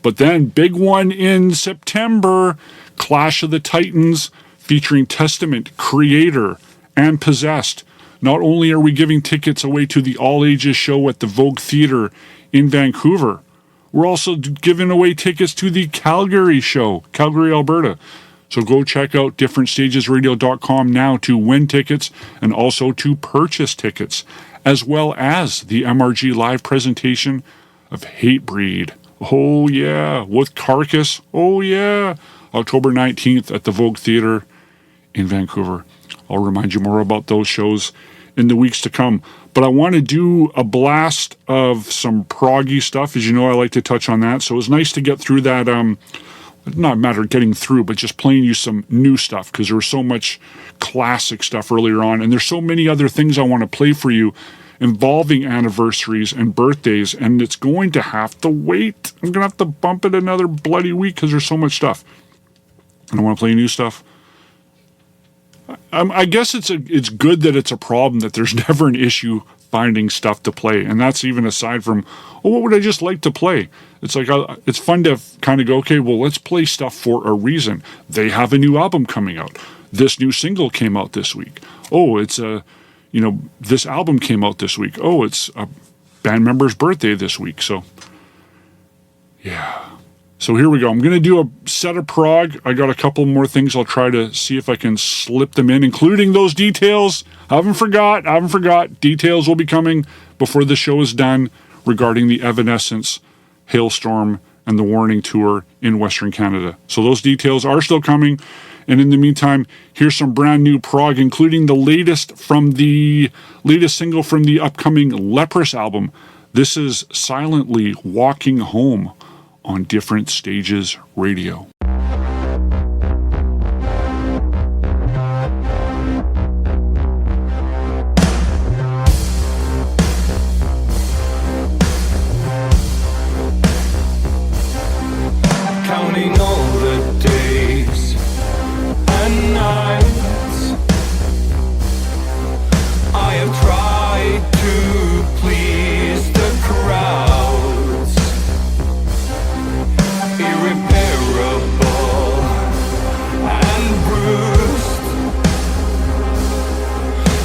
S3: But then, big one in September, Clash of the Titans, featuring Testament, Creator, and Possessed. Not only are we giving tickets away to the All Ages show at the Vogue Theatre in Vancouver, we're also giving away tickets to the Calgary show, Calgary, Alberta. So go check out differentstagesradio.com now to win tickets and also to purchase tickets, as well as the MRG live presentation of Hatebreed. Oh yeah, with Carcass. Oh yeah, October 19th at the Vogue Theatre in Vancouver. I'll remind you more about those shows in the weeks to come. But I want to do a blast of some proggy stuff. As you know, I like to touch on that. So it was nice to get through that, not a matter of getting through, but just playing you some new stuff, because there was so much classic stuff earlier on. And there's so many other things I want to play for you involving anniversaries and birthdays, and it's going to have to wait. I'm going to have to bump it another bloody week because there's so much stuff. And I want to play new stuff. I guess it's good that it's a problem that there's never an issue finding stuff to play. And that's even aside from, what would I just like to play? It's like, it's fun to kind of go, okay, well, let's play stuff for a reason. They have a new album coming out. This new single came out this week. Oh, it's this album came out this week. Oh, it's a band member's birthday this week. So, yeah. So here we go. I'm going to do a set of prog. I got a couple more things. I'll try to see if I can slip them in, including those details. I haven't forgot. Details will be coming before the show is done regarding the Evanescence, Hailstorm, and the Warning Tour in Western Canada. So those details are still coming. And in the meantime, here's some brand new prog, including the latest single from the upcoming Leprous album. This is Silently Walking Home on Different Stages Radio.
S2: Counting all the days and nights, I have tried to please the crowds. Irreparable and bruised,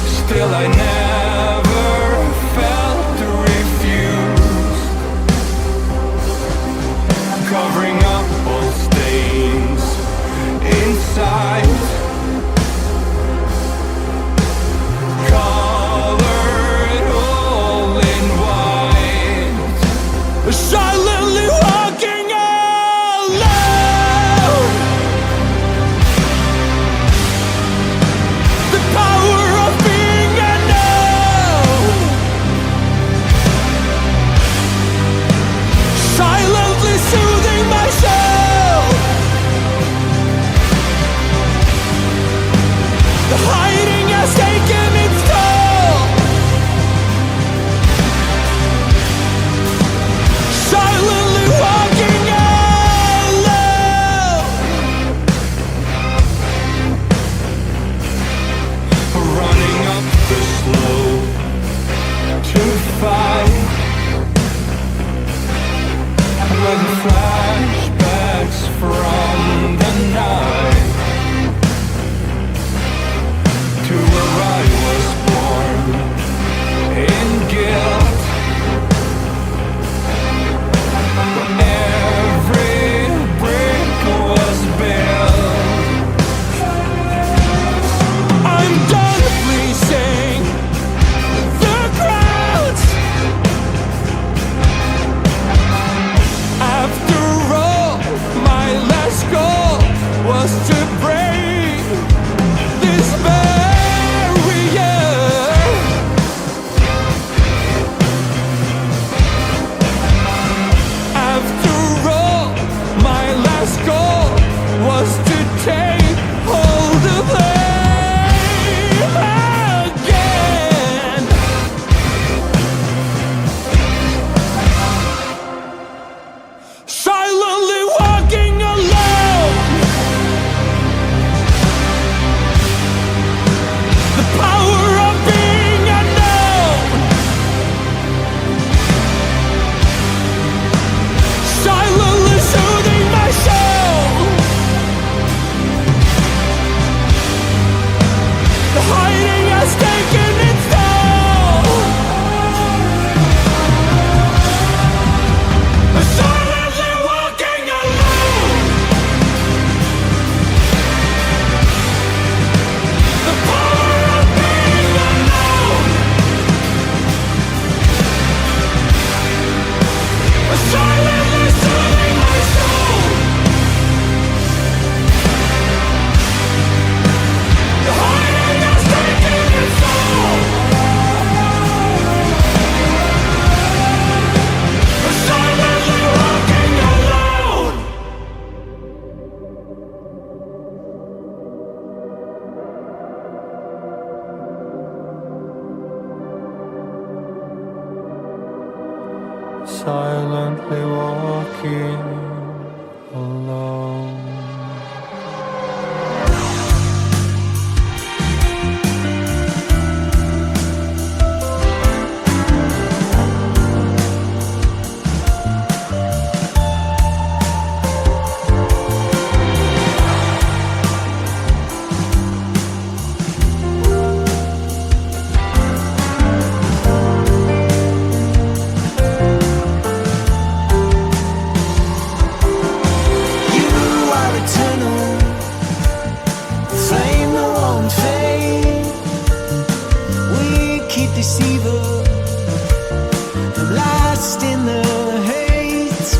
S2: still I never felt refused. Covering up all stains inside, colored all in white, silently walking alone. slow to fight, like flashbacks from the night to where I was born in guilt. Every brick was built. I'm done pleasing the crowds. After all, my last goal was to break this barrier. After all, my last goal was to take hold of them again. Silently walking alone, the power of being unknown. Silently soothing my soul. The hiding has taken its toll. Silently walking alone, the power of being unknown. Silently soothing my soul. The hiding has taken its toll. Silently walking alone. Silently walking alone.
S7: You are eternal, flame that won't fade. Wicked deceiver, lost in the haze.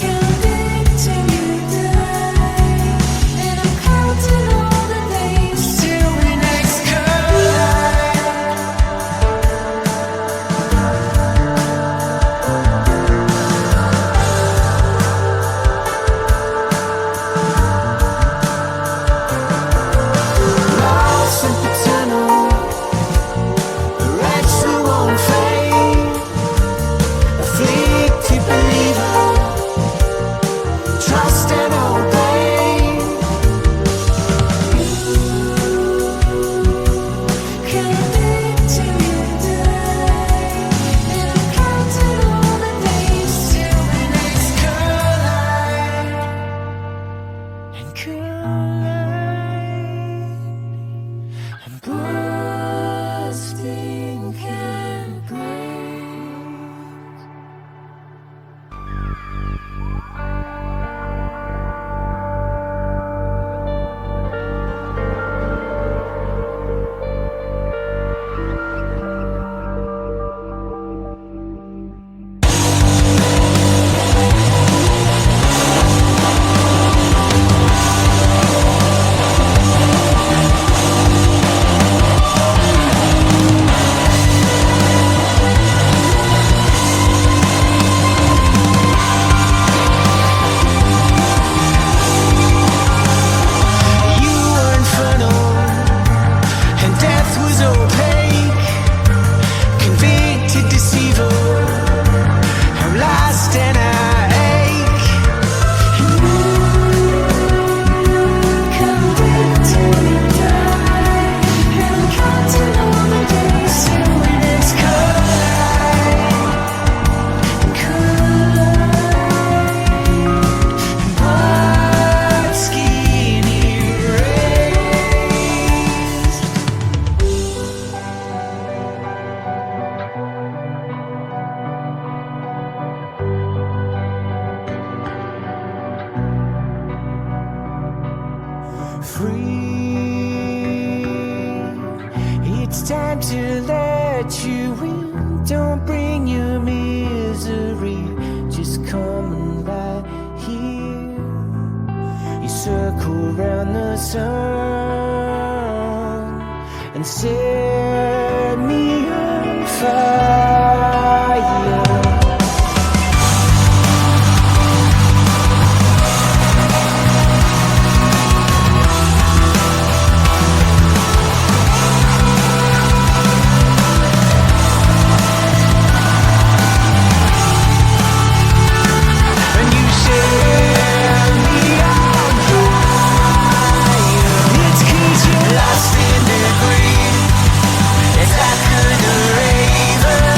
S7: Count it till you die, and I'm counting all the days till we next collide. Lost and eternal, the wretch that won't fade. Afflicted believer, trust and obey. Count it till you die, and I'm counting all the days till we next collide. And collide, and bursting can break.
S2: free. It's time to let you in. Don't bring your misery. Just come and lie here. You circle round the sun and set me on fire.
S7: Lost in the green, it's like an raven.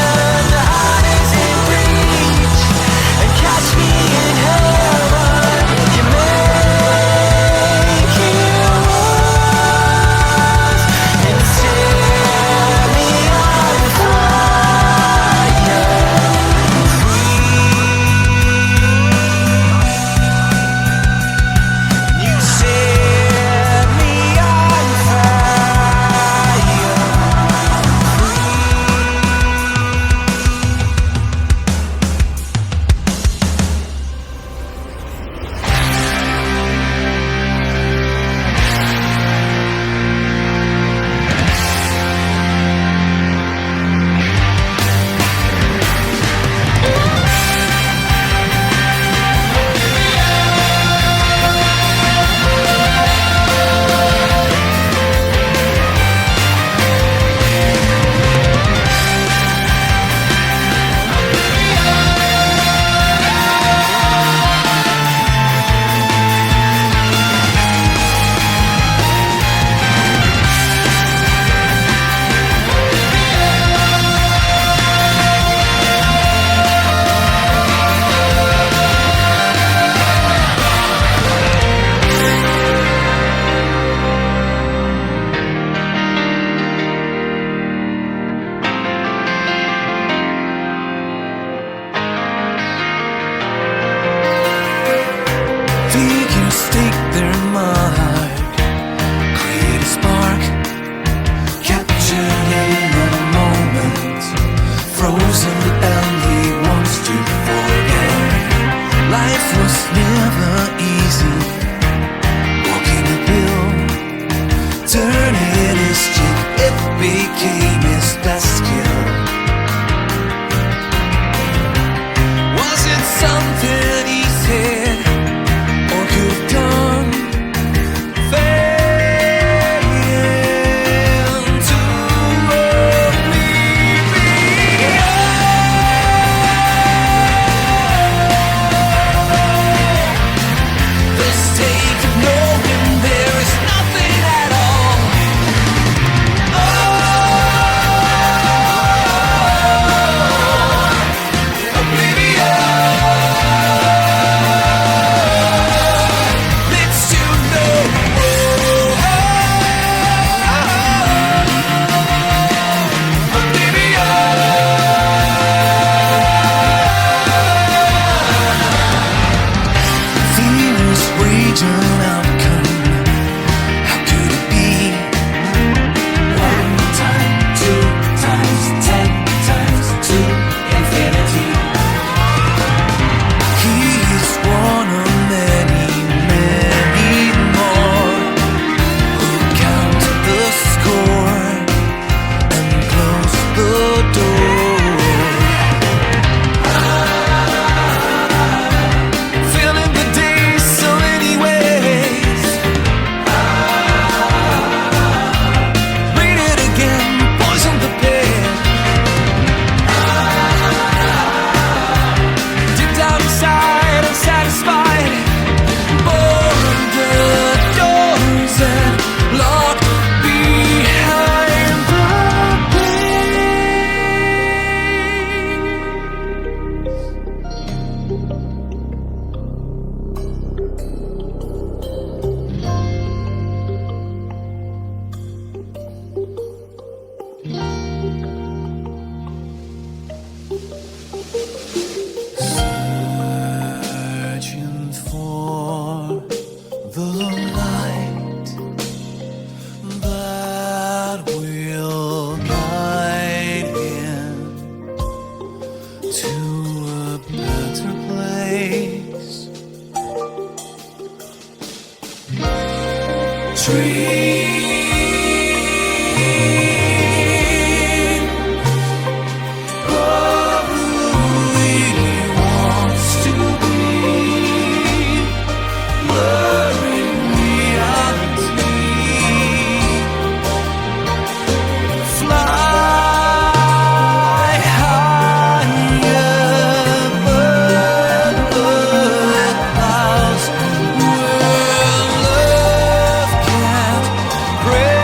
S1: Pray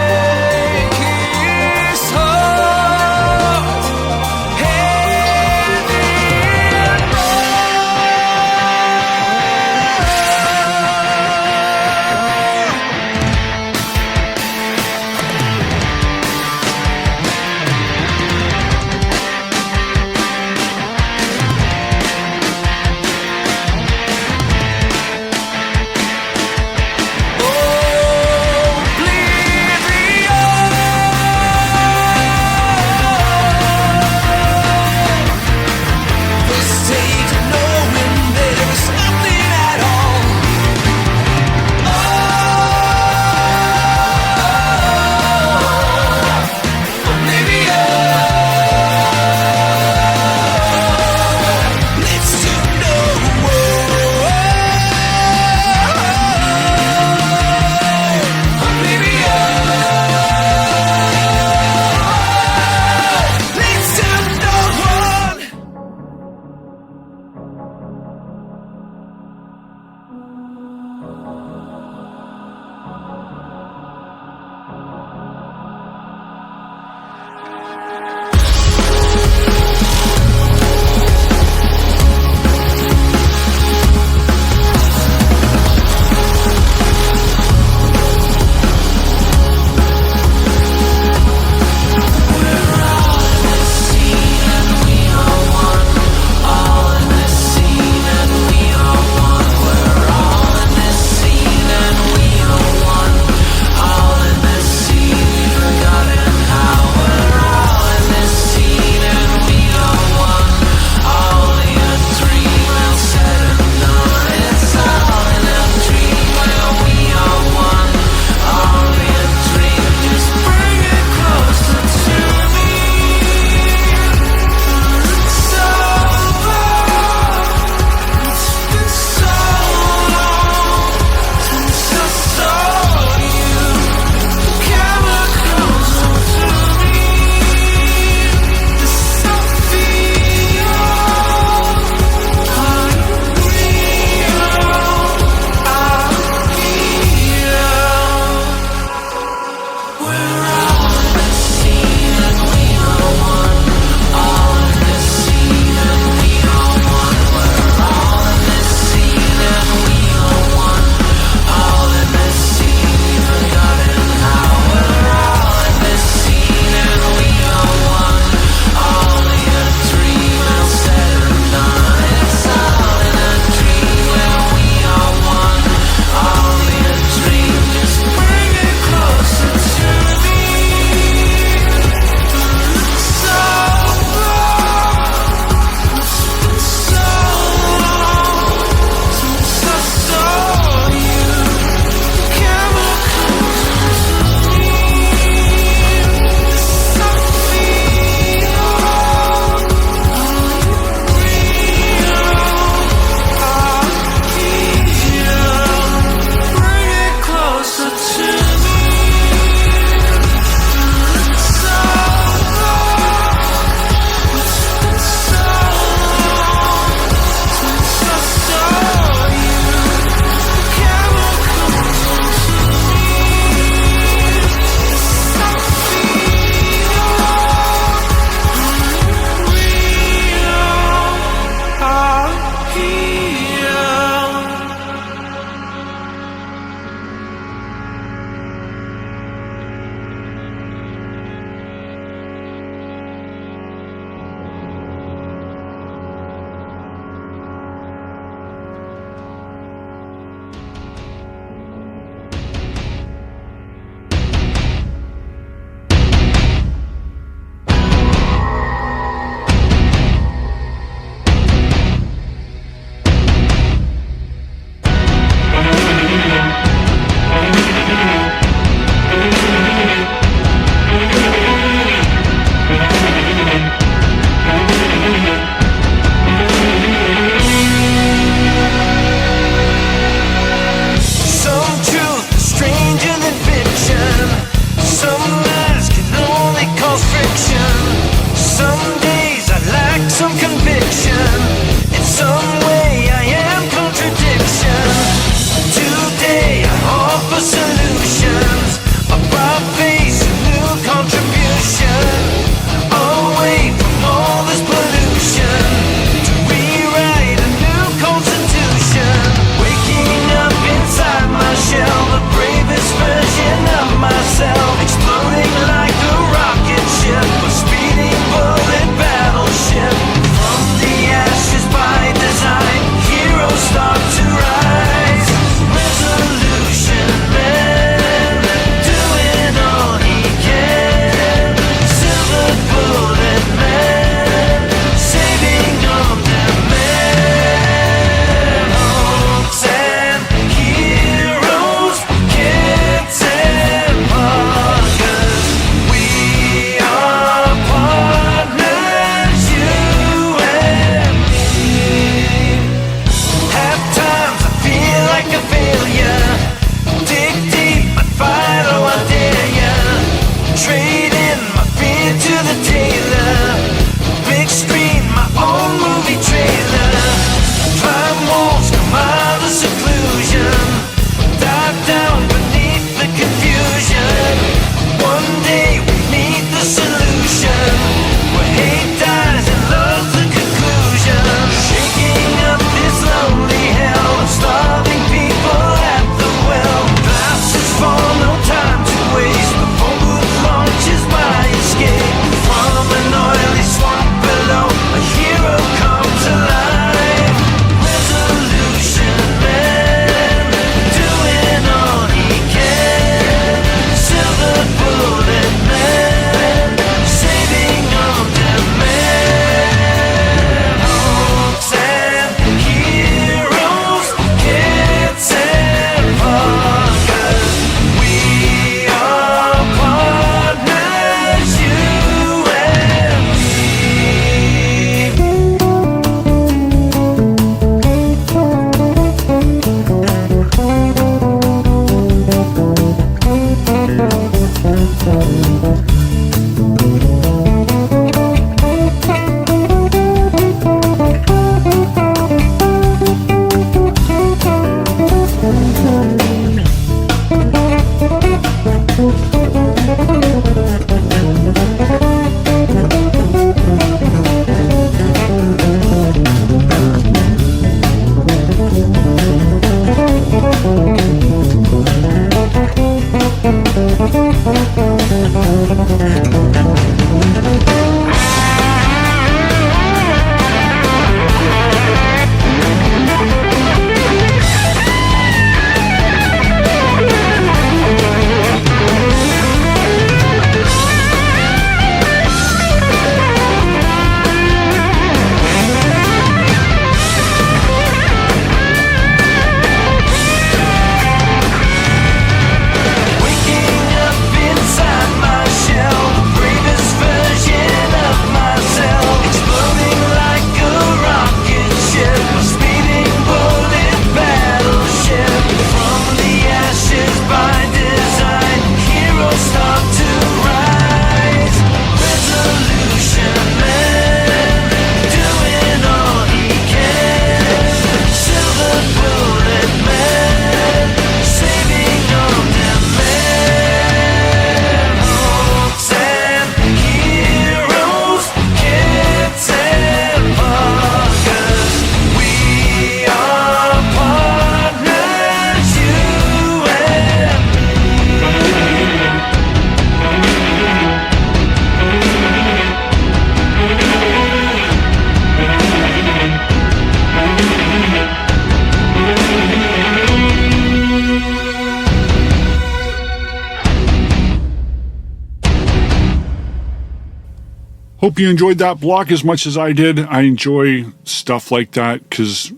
S3: Hope you enjoyed that block as much as I did. I enjoy stuff like that because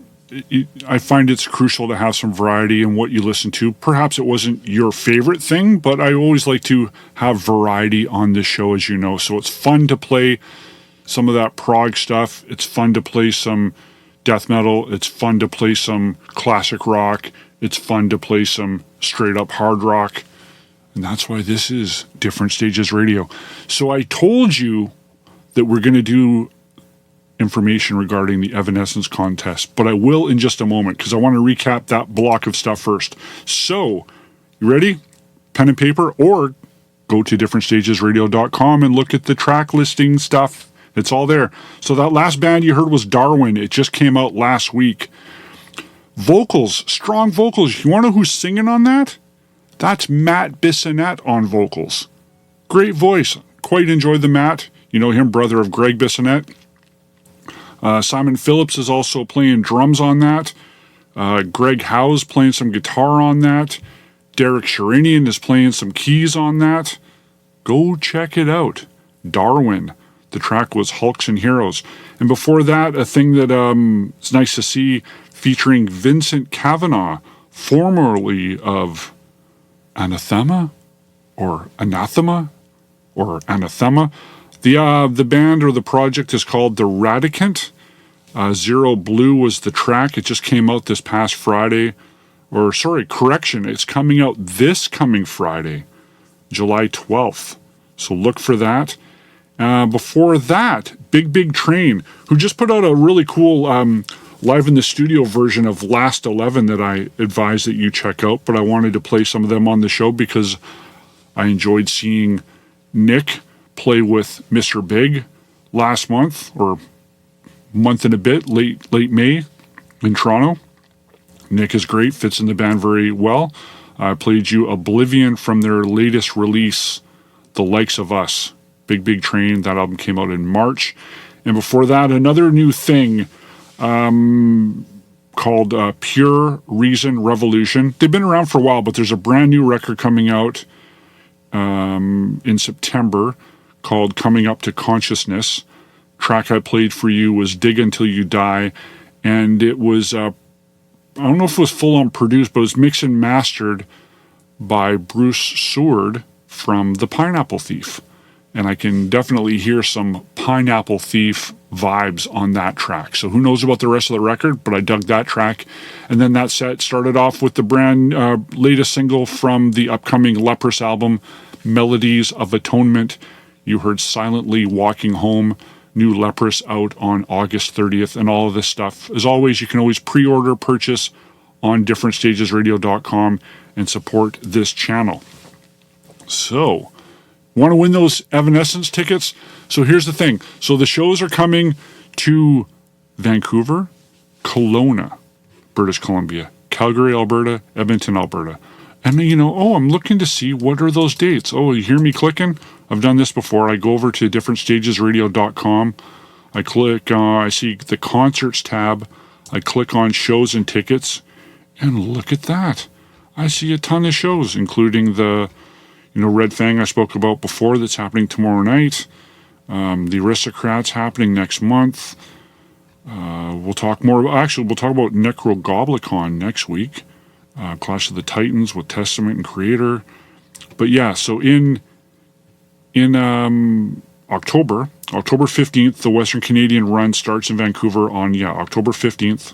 S3: I find it's crucial to have some variety in what you listen to. Perhaps it wasn't your favorite thing, but I always like to have variety on this show, as you know. So it's fun to play some of that prog stuff. It's fun to play some death metal. It's fun to play some classic rock. It's fun to play some straight up hard rock. And that's why this is Different Stages Radio. So I told you that we're going to do information regarding the Evanescence contest, but I will in just a moment because I want to recap that block of stuff first. So, you ready? Pen and paper, or go to differentstagesradio.com and look at the track listing stuff. It's all there. So that last band you heard was DarWin. It just came out last week. Vocals, strong vocals. You want to know who's singing on that? That's Matt Bissonette on vocals. Great voice. Quite enjoyed the Matt. You know him, brother of Greg Bissonette. Simon Phillips is also playing drums on that. Greg Howe's playing some guitar on that. Derek Sherinian is playing some keys on that. Go check it out. DarWin. The track was Hulks and Heroes. And before that, a thing that it's nice to see, featuring Vincent Kavanagh, formerly of Anathema. The band or the project is called The Radicant. Zero Blue was the track. It just came out this past Friday. It's coming out this coming Friday, July 12th. So look for that. Before that, Big Train, who just put out a really cool live in the studio version of Last 11 that I advise that you check out. But I wanted to play some of them on the show because I enjoyed seeing Nick play with Mr. Big last month, or month and a bit, late May in Toronto. Nick is great, fits in the band very well. I played you Oblivion from their latest release, The Likes of Us. Big Train, that album came out in March. And before that, another new thing called Pure Reason Revolution. They've been around for a while, but there's a brand new record coming out in September called Coming Up to Consciousness. Track I played for you was Dig Until You Die, and it was, I don't know if it was full-on produced, but it was mixed and mastered by Bruce Seward from The Pineapple Thief. And I can definitely hear some Pineapple Thief vibes on that track. So who knows about the rest of the record, but I dug that track. And then that set started off with the brand latest single from the upcoming Leprous album, Melodies of Atonement. You heard Silently Walking Home, new Leprous out on August 30th, and all of this stuff. As always, you can always pre-order, purchase on differentstagesradio.com and support this channel. So, want to win those Evanescence tickets? So here's the thing. So the shows are coming to Vancouver, Kelowna, British Columbia, Calgary, Alberta, Edmonton, Alberta. And then, I'm looking to see what are those dates. Oh, you hear me clicking? I've done this before. I go over to differentstagesradio.com. I click, I see the concerts tab. I click on shows and tickets. And look at that. I see a ton of shows, including the, Red Fang I spoke about before that's happening tomorrow night. The Aristocrats happening next month. We'll talk about Necrogoblicon next week. Clash of the Titans with Testament and Creator. But yeah, so in October 15th, the Western Canadian run starts in Vancouver on, October 15th.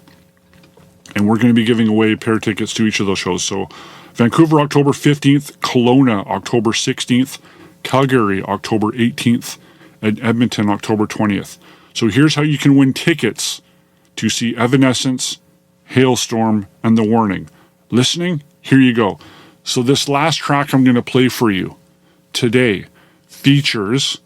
S3: And we're going to be giving away a pair of tickets to each of those shows. So Vancouver, October 15th, Kelowna, October 16th, Calgary, October 18th, and Edmonton, October 20th. So here's how you can win tickets to see Evanescence, Hailstorm, and The Warning. Listening? Here you go. So this last track I'm going to play for you today features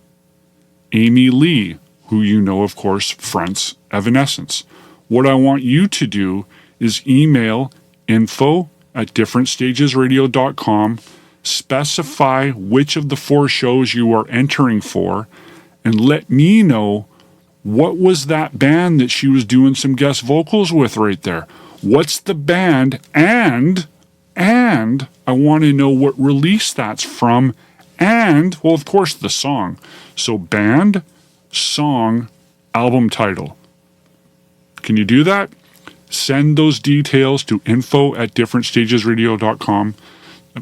S3: Amy Lee, who of course, fronts Evanescence. What I want you to do is email info@differentstagesradio.com, specify which of the 4 shows you are entering for, and let me know what was that band that she was doing some guest vocals with right there. What's the band? And I want to know what release that's from, and, well, of course, the song. So band, song, album title. Can you do that? Send those details to info@differentstagesradio.com.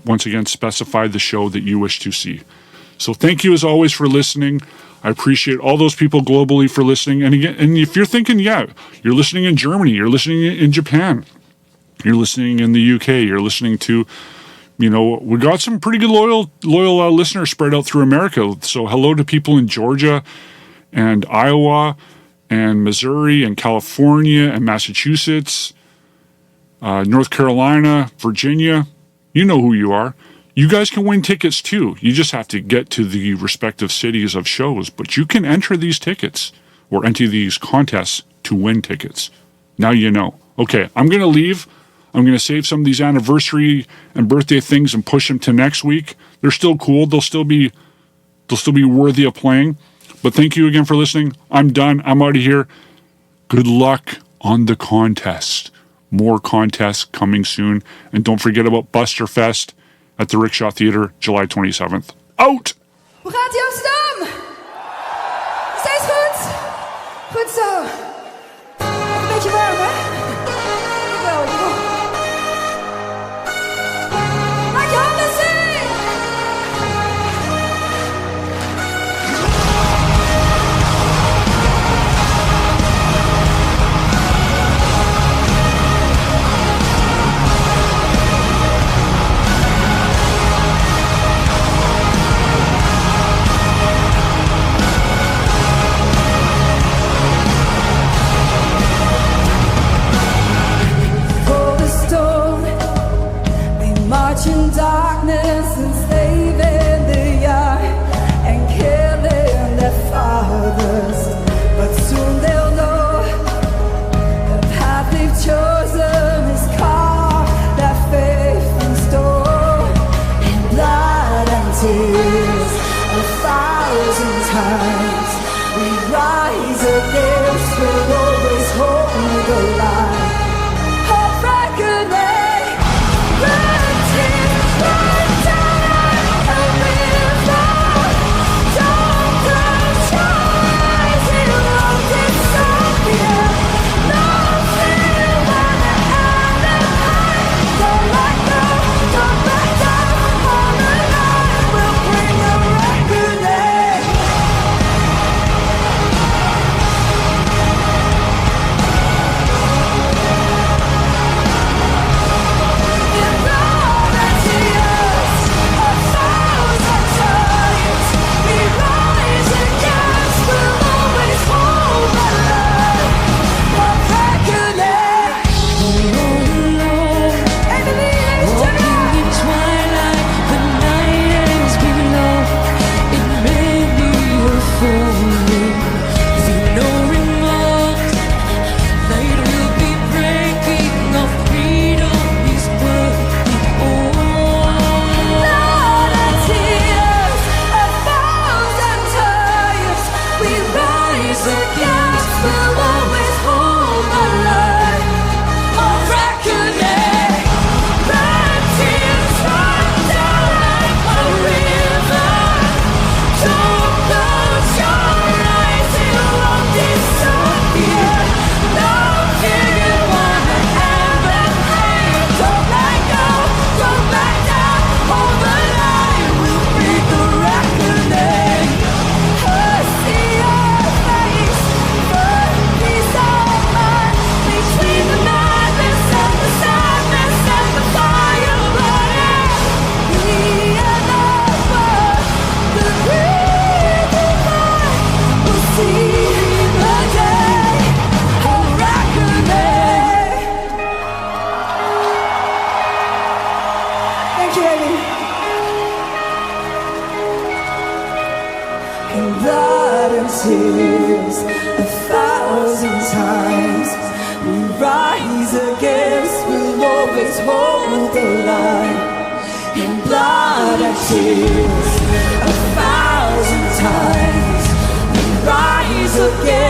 S3: Once again, specify the show that you wish to see. So thank you as always for listening. I appreciate all those people globally for listening. And again, and if you're thinking, you're listening in Germany, you're listening in Japan, you're listening in the UK, you're listening to, we got some pretty good loyal listeners spread out through America. So hello to people in Georgia and Iowa and Missouri and California and Massachusetts, North Carolina, Virginia. You know who you are. You guys can win tickets too. You just have to get to the respective cities of shows, but you can enter these tickets or enter these contests to win tickets. Now you know. Okay, I'm going to leave. I'm going to save some of these anniversary and birthday things and push them to next week. They're still cool. They'll still be worthy of playing. But thank you again for listening. I'm done. I'm out of here. Good luck on the contest. More contests coming soon. And don't forget about BusterFest at the Rickshaw Theater, July 27th. Out!
S2: Hoe gaat ie Amsterdam? Steeds goed? Goed zo. Even een beetje warm, hè? Jawel. Maak je handen zien! In darkness and slaving the young and killing their fathers, but soon they'll know the path they've chosen is carved their faith in stone, in blood and tears 1,000 times we rise against, we'll always hold the line. Hope for good day.
S7: blood and tears 1,000 times. We rise against, we'll always hold the line. In blood and tears 1,000 times. We rise against.